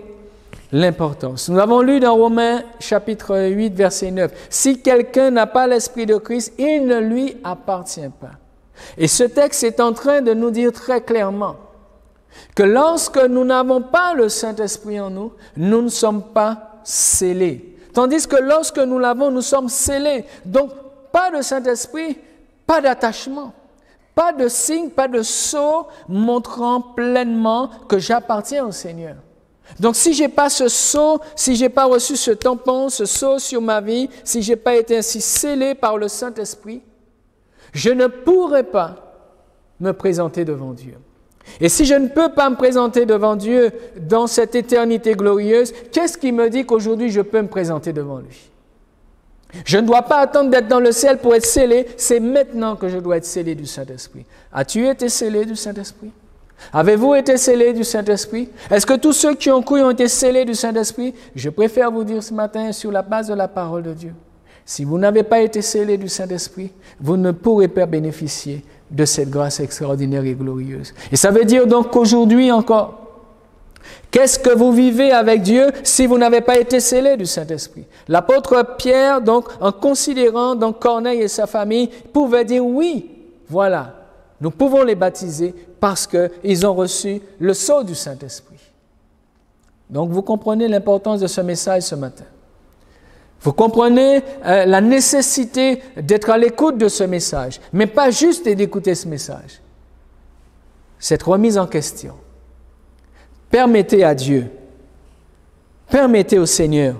l'importance. Nous avons lu dans Romains chapitre 8, verset 9. « Si quelqu'un n'a pas l'Esprit de Christ, il ne lui appartient pas. » Et ce texte est en train de nous dire très clairement que lorsque nous n'avons pas le Saint-Esprit en nous, nous ne sommes pas scellés. Tandis que lorsque nous l'avons, nous sommes scellés. Donc, pas de Saint-Esprit, pas d'attachement, pas de signe, pas de sceau montrant pleinement que j'appartiens au Seigneur. Donc si je n'ai pas ce sceau, si je n'ai pas reçu ce tampon, ce sceau sur ma vie, si je n'ai pas été ainsi scellé par le Saint-Esprit, je ne pourrai pas me présenter devant Dieu. Et si je ne peux pas me présenter devant Dieu dans cette éternité glorieuse, qu'est-ce qui me dit qu'aujourd'hui je peux me présenter devant lui? Je ne dois pas attendre d'être dans le ciel pour être scellé, c'est maintenant que je dois être scellé du Saint-Esprit. As-tu été scellé du Saint-Esprit? Avez-vous été scellé du Saint-Esprit? Est-ce que tous ceux qui ont cru ont été scellés du Saint-Esprit? Je préfère vous dire ce matin sur la base de la parole de Dieu. Si vous n'avez pas été scellé du Saint-Esprit, vous ne pourrez pas bénéficier de cette grâce extraordinaire et glorieuse. Et ça veut dire donc qu'aujourd'hui encore, qu'est-ce que vous vivez avec Dieu si vous n'avez pas été scellé du Saint-Esprit? L'apôtre Pierre, donc, en considérant donc Corneille et sa famille, pouvait dire oui, voilà, nous pouvons les baptiser parce qu'ils ont reçu le sceau du Saint-Esprit. Donc vous comprenez l'importance de ce message ce matin. Vous comprenez la nécessité d'être à l'écoute de ce message, mais pas juste d'écouter ce message. Cette remise en question. Permettez à Dieu, permettez au Seigneur,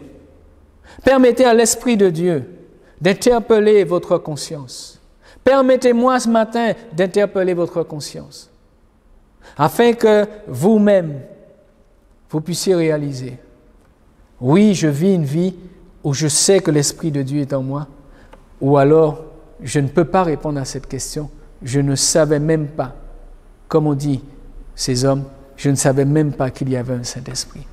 permettez à l'Esprit de Dieu d'interpeller votre conscience. Permettez-moi ce matin d'interpeller votre conscience, afin que vous-même, vous puissiez réaliser, oui, je vis une vie où je sais que l'Esprit de Dieu est en moi, ou alors je ne peux pas répondre à cette question, je ne savais même pas, comme on dit ces hommes, je ne savais même pas qu'il y avait un Saint-Esprit.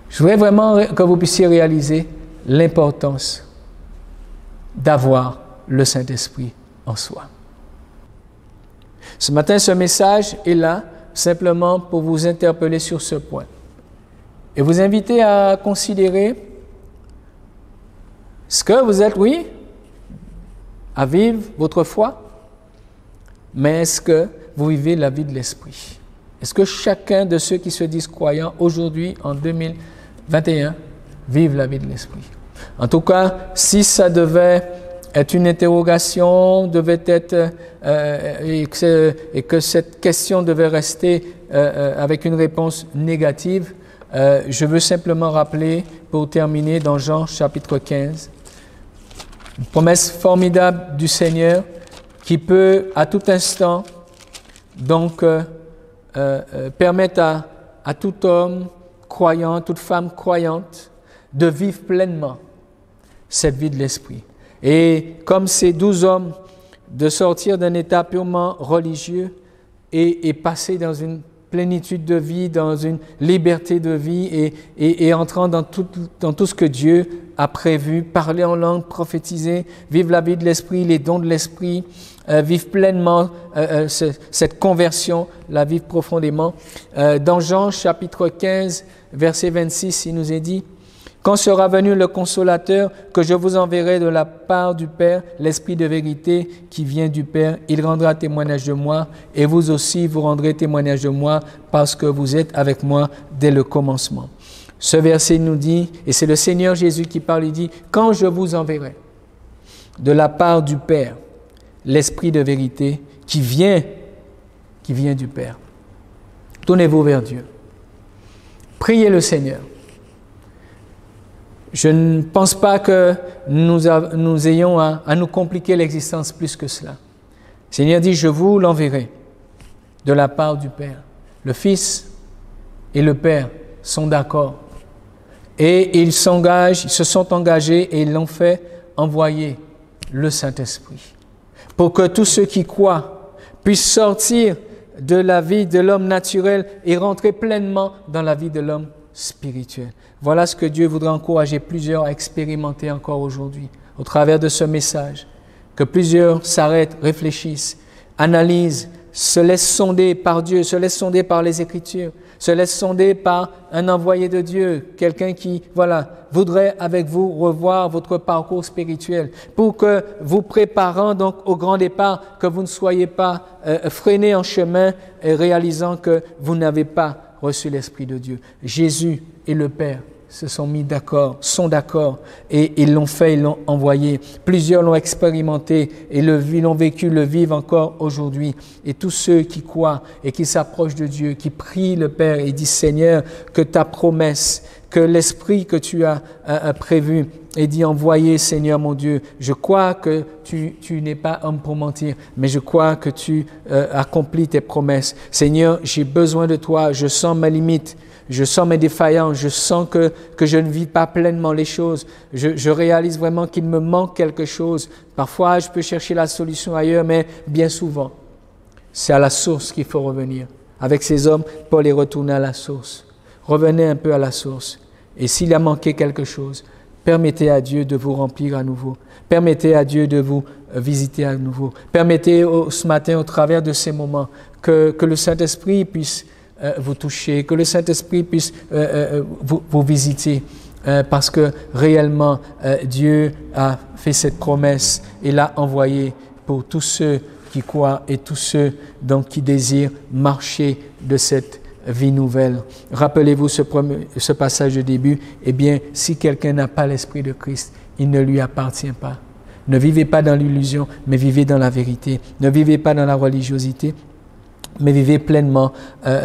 Je voudrais vraiment que vous puissiez réaliser l'importance d'avoir le Saint-Esprit en soi. Ce matin, ce message est là simplement pour vous interpeller sur ce point et vous inviter à considérer ce que vous êtes, oui, à vivre votre foi, mais est-ce que vous vivez la vie de l'Esprit? Est-ce que chacun de ceux qui se disent croyants aujourd'hui, en 2021, vivent la vie de l'Esprit? En tout cas, si ça devait être une interrogation, devait être, et que cette question devait rester avec une réponse négative, je veux simplement rappeler, pour terminer, dans Jean chapitre 15, une promesse formidable du Seigneur qui peut à tout instant donc permettre à tout homme croyant, toute femme croyante de vivre pleinement cette vie de l'Esprit. Et comme ces 12 hommes, de sortir d'un état purement religieux et passer dans une plénitude de vie, dans une liberté de vie et entrant dans tout ce que Dieu a prévu, parler en langue, prophétiser, vivre la vie de l'Esprit, les dons de l'Esprit, vivre pleinement cette conversion, la vivre profondément. Dans Jean chapitre 15, verset 26, il nous est dit: « Quand sera venu le Consolateur que je vous enverrai de la part du Père, l'Esprit de vérité qui vient du Père, il rendra témoignage de moi, et vous aussi vous rendrez témoignage de moi, parce que vous êtes avec moi dès le commencement. » Ce verset nous dit, et c'est le Seigneur Jésus qui parle, il dit: « Quand je vous enverrai de la part du Père, l'Esprit de vérité qui vient du Père. » Tournez-vous vers Dieu. Priez le Seigneur. Je ne pense pas que nous ayons à nous compliquer l'existence plus que cela. Le Seigneur dit: « Je vous l'enverrai de la part du Père. » Le Fils et le Père sont d'accord. Et ils se sont engagés et ils l'ont fait envoyer le Saint-Esprit. Pour que tous ceux qui croient puissent sortir de la vie de l'homme naturel et rentrer pleinement dans la vie de l'homme spirituel. Voilà ce que Dieu voudrait encourager plusieurs à expérimenter encore aujourd'hui, au travers de ce message. Que plusieurs s'arrêtent, réfléchissent, analysent, se laissent sonder par Dieu, se laissent sonder par les Écritures, se laissent sonder par un envoyé de Dieu, quelqu'un qui, voudrait avec vous revoir votre parcours spirituel, pour que vous préparant donc au grand départ, que vous ne soyez pas freinés en chemin et réalisant que vous n'avez pas reçu l'Esprit de Dieu. Jésus et le Père se sont mis d'accord, sont d'accord, et ils l'ont fait, ils l'ont envoyé. Plusieurs l'ont expérimenté et l'ont vécu, le vivent encore aujourd'hui. Et tous ceux qui croient et qui s'approchent de Dieu, qui prient le Père et disent, Seigneur, que ta promesse, que l'esprit que tu as prévu et dit, envoyé, Seigneur mon Dieu, je crois que tu n'es pas homme pour mentir, mais je crois que tu accomplis tes promesses. Seigneur, j'ai besoin de toi, je sens ma limite. Je sens mes défaillances, je sens que je ne vis pas pleinement les choses. Je réalise vraiment qu'il me manque quelque chose. Parfois, je peux chercher la solution ailleurs, mais bien souvent, c'est à la source qu'il faut revenir. Avec ces hommes, Paul est retourné à la source. Revenez un peu à la source. Et s'il a manqué quelque chose, permettez à Dieu de vous remplir à nouveau. Permettez à Dieu de vous visiter à nouveau. Permettez ce matin, au travers de ces moments, que le Saint-Esprit puisse vous toucher, que le Saint-Esprit puisse vous visiter, parce que réellement Dieu a fait cette promesse et l'a envoyée pour tous ceux qui croient et tous ceux donc qui désirent marcher de cette vie nouvelle. Rappelez-vous ce passage de début. Eh bien, si quelqu'un n'a pas l'Esprit de Christ, il ne lui appartient pas. Ne vivez pas dans l'illusion, mais vivez dans la vérité. Ne vivez pas dans la religiosité, mais vivez pleinement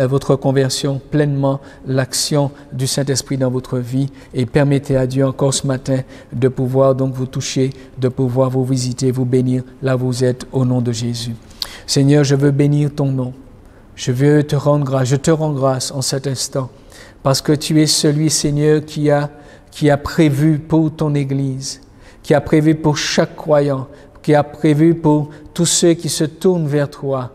votre conversion, pleinement l'action du Saint-Esprit dans votre vie, et permettez à Dieu encore ce matin de pouvoir donc vous toucher, de pouvoir vous visiter, vous bénir là où vous êtes, au nom de Jésus. Seigneur, je veux bénir ton nom. Je veux te rendre grâce, je te rends grâce en cet instant, parce que tu es celui, Seigneur, qui a prévu pour ton Église, qui a prévu pour chaque croyant, qui a prévu pour tous ceux qui se tournent vers toi.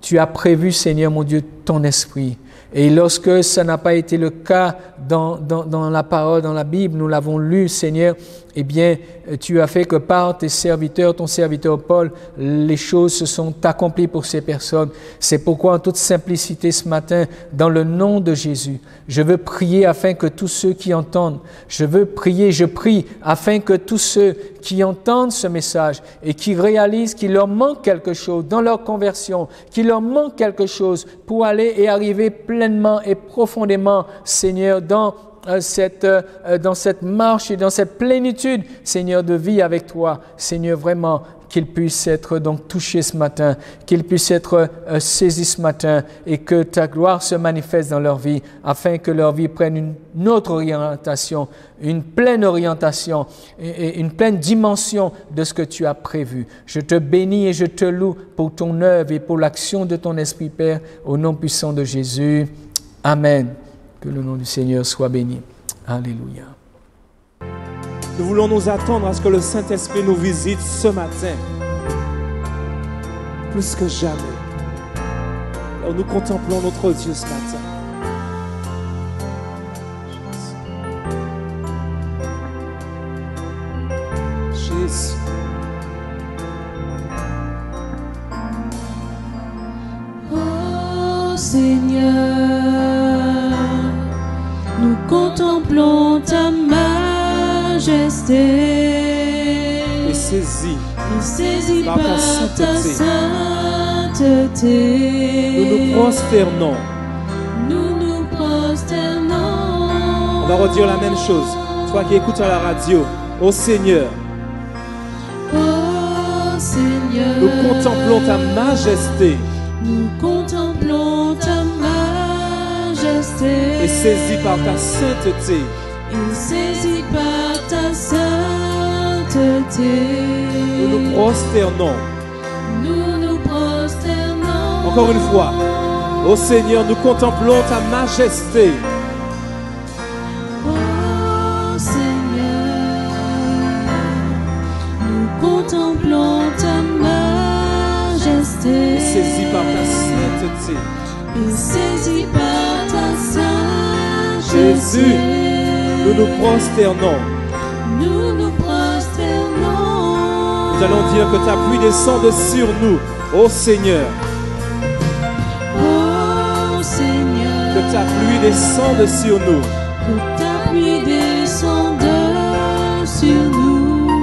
Tu as prévu, Seigneur mon Dieu, ton esprit. Et lorsque ça n'a pas été le cas dans la parole, dans la Bible, nous l'avons lu, Seigneur, eh bien, tu as fait que par tes serviteurs, ton serviteur Paul, les choses se sont accomplies pour ces personnes. C'est pourquoi, en toute simplicité ce matin, dans le nom de Jésus, je veux prier afin que tous ceux qui entendent, je prie afin que tous ceux qui entendent ce message et qui réalisent qu'il leur manque quelque chose dans leur conversion, qu'il leur manque quelque chose pour aller et arriver pleinement et profondément, Seigneur, dans cette marche et dans cette plénitude, Seigneur, de vie avec toi. Seigneur, vraiment, qu'ils puissent être donc touchés ce matin, qu'ils puissent être saisis ce matin, et que ta gloire se manifeste dans leur vie, afin que leur vie prenne une autre orientation, une pleine orientation et une pleine dimension de ce que tu as prévu. Je te bénis et je te loue pour ton œuvre et pour l'action de ton Esprit, Père, au nom puissant de Jésus. Amen. Que le nom du Seigneur soit béni. Alléluia. Nous voulons nous attendre à ce que le Saint-Esprit nous visite ce matin, plus que jamais. Alors nous contemplons notre Dieu ce matin. Jésus. Oh Seigneur, nous contemplons ta majesté Et saisis par ta sainteté. Nous nous prosternons. On va redire la même chose. Toi qui écoutes à la radio, ô Seigneur, nous contemplons ta majesté. Et saisis par ta sainteté. Nous nous prosternons. Encore une fois. Ô Seigneur, nous contemplons ta majesté. Oh Seigneur, nous contemplons ta majesté. Et saisis par ta sainteté. Jésus, nous nous prosternons. Nous allons dire que ta pluie descende sur nous, ô Seigneur. Oh Seigneur, que ta pluie descende sur nous.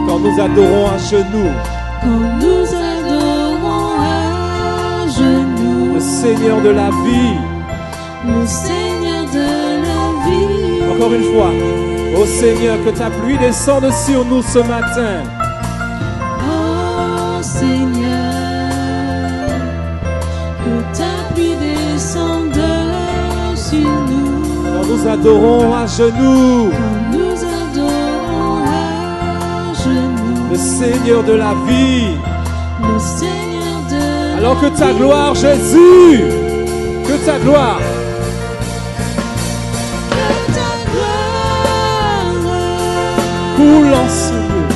Quand nous adorons à genoux. Le Seigneur de la vie. Le Seigneur de la vie. Encore une fois. Ô Seigneur, que ta pluie descende sur nous ce matin. Oh Seigneur, que ta pluie descende sur nous. Quand nous adorons à genoux Quand nous adorons à genoux le Seigneur de la vie. le Seigneur de Alors que la ta vie. gloire, Jésus, que ta gloire Que ta gloire coule en ce lieu.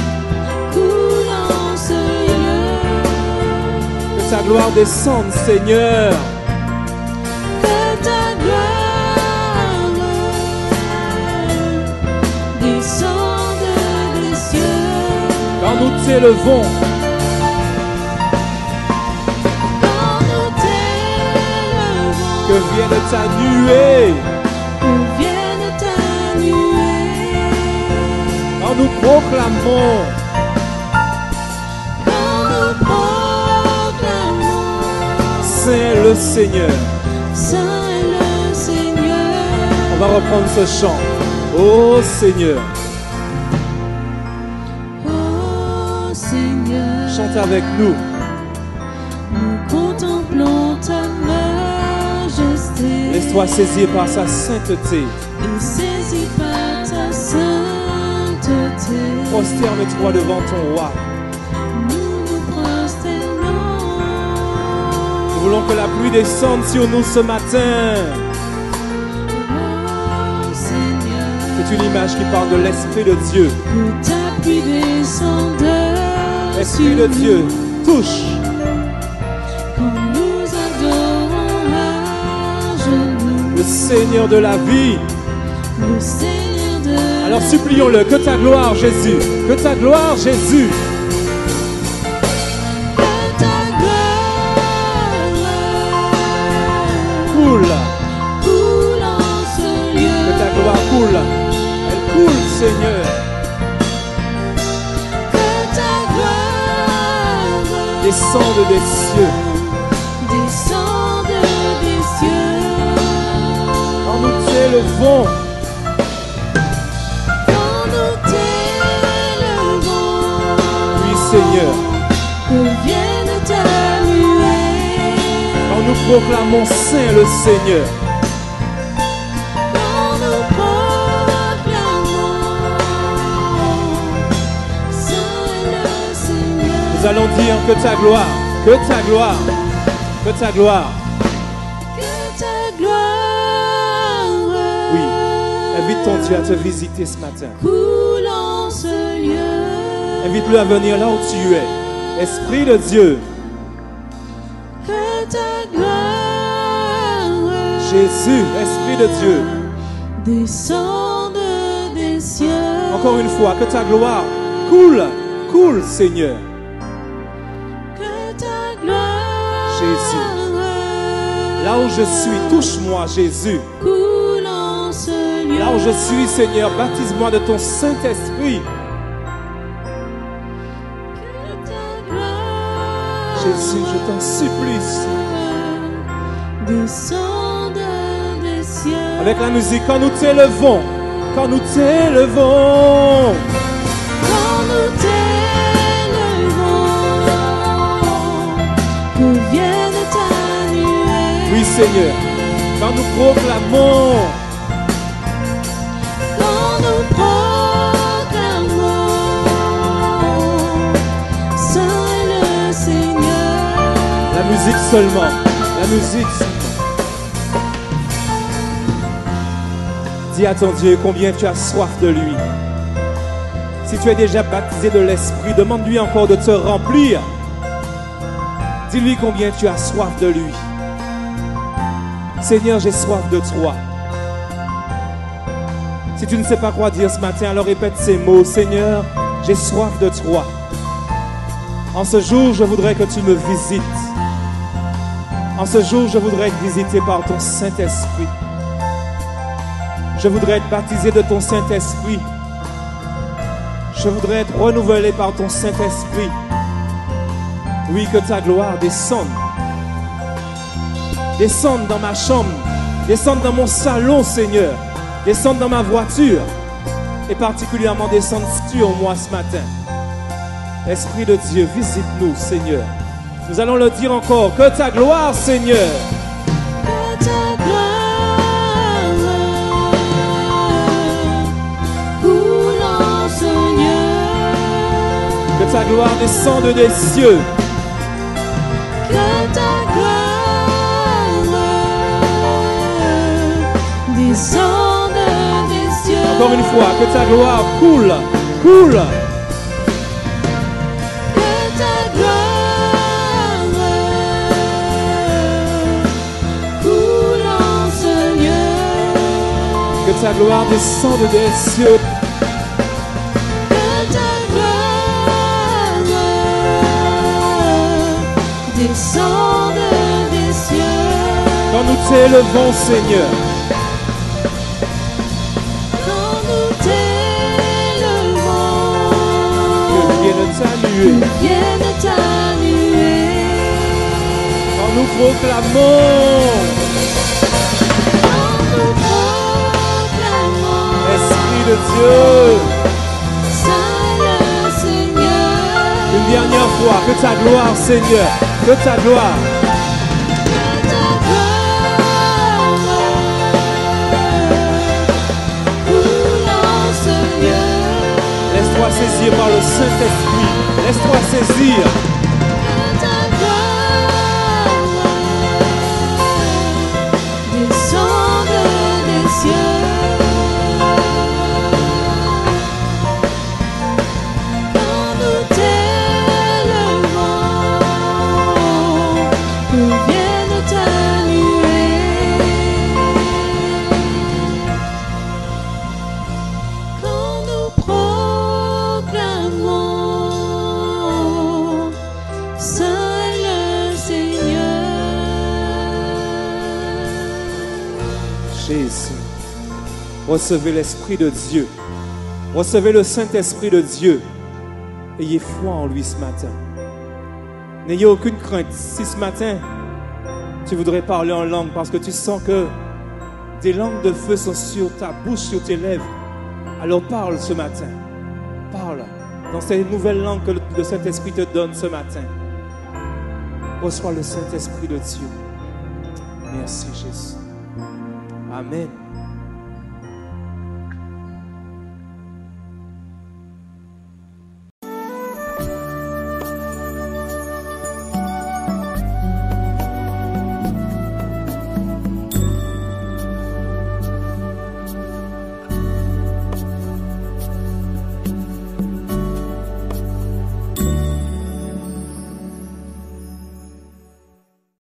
coule en ce lieu. Que ta gloire descende, Seigneur. Que ta gloire descende des cieux. Quand nous t'élevons, Quand nous t'élevons, que vienne ta nuée. que vienne ta nuée. Quand nous proclamons Quand nous proclamons, Saint le Seigneur. Saint est le Seigneur. On va reprendre ce chant. Ô Seigneur, Oh Seigneur, chante avec nous. nous contemplons ta majesté. Laisse-toi saisir par sa sainteté. Et saisi par ta sainteté, Prosterne-toi devant ton roi. nous nous prosternons. Nous voulons que la pluie descende sur nous ce matin. Oh Seigneur, C'est une image qui parle de l'Esprit de Dieu. que ta pluie descende Esprit de sur Dieu, nous. touche. Quand nous adorons à genoux Le Seigneur de la vie. le Seigneur de Alors la supplions-le, que ta gloire, Jésus. Que ta gloire, Jésus. Que ta gloire Coule. coule en ce lieu. Que ta gloire coule. Elle coule, Seigneur. Que ta gloire Descende des cieux. descende des cieux. Quand nous t'élevons, Quand nous t'élevons, oui, Seigneur. que vienne ta nuée. Quand nous proclamons Saint le Seigneur. Quand nous proclamons Saint est le Seigneur. Nous allons dire que ta gloire, que ta gloire, que ta gloire. Que ta gloire Oui, invite ton Dieu à te visiter ce matin. coule en ce lieu. Invite-le à venir là où tu es. Esprit de Dieu, Que ta gloire Jésus, Esprit de Dieu. descende des cieux. Encore une fois, que ta gloire coule, coule, Seigneur. Que ta gloire Jésus. Là où je suis, touche-moi, Jésus. coule en ce lieu. Là où je suis, Seigneur, baptise-moi de ton Saint-Esprit. Que ta gloire Jésus, je t'en supplie. descende des cieux. Avec la musique, quand nous t'élevons, quand nous t'élevons, Quand nous t'élevons, que vienne ta nuée. oui, Seigneur, quand nous proclamons, Quand nous proclamons Saint est le Seigneur. la musique seulement, la musique. Dis à ton Dieu combien tu as soif de lui. Si tu es déjà baptisé de l'Esprit, demande-lui encore de te remplir. Dis-lui combien tu as soif de lui. Seigneur, j'ai soif de toi. Si tu ne sais pas quoi dire ce matin, alors répète ces mots. Seigneur, j'ai soif de toi. En ce jour, je voudrais que tu me visites. En ce jour, je voudrais être visité par ton Saint-Esprit. Je voudrais être baptisé de ton Saint-Esprit. Je voudrais être renouvelé par ton Saint-Esprit. Oui, que ta gloire descende. Descende dans ma chambre. Descende dans mon salon, Seigneur. Descende dans ma voiture. et particulièrement descendre sur moi ce matin. Esprit de Dieu, visite-nous, Seigneur. Nous allons le dire encore. Que ta gloire, Seigneur. Que ta gloire coule en Seigneur. Que ta gloire descende des cieux. Que ta gloire descende des cieux. Encore une fois, que ta gloire coule, coule. Que ta gloire coule en Seigneur. Que ta gloire descende des cieux. Que ta gloire descende des cieux. Quand nous t'élevons, Seigneur. Quand nous t'élevons, Que vienne t'annuer. vienne t'annuer. Quand nous proclamons. Quand nous proclamons, Esprit de Dieu. Saint le Seigneur. Une dernière fois, que ta gloire, Seigneur. Que ta gloire. Que ta gloire coule en Seigneur. Laisse-toi saisir par le Saint-Esprit. Laisse-toi saisir. Que ta gloire descende des cieux. Quand nous t'élevons, que vienne t'annuer. Quand nous proclamons Saint le Seigneur. Jésus. Recevez l'Esprit de Dieu. Recevez le Saint-Esprit de Dieu. Ayez foi en lui ce matin. N'ayez aucune crainte. Si ce matin, tu voudrais parler en langue parce que tu sens que des langues de feu sont sur ta bouche, sur tes lèvres, alors parle ce matin. Parle dans ces nouvelles langues que le Saint-Esprit te donne ce matin. Reçois le Saint-Esprit de Dieu. Merci Jésus. Amen.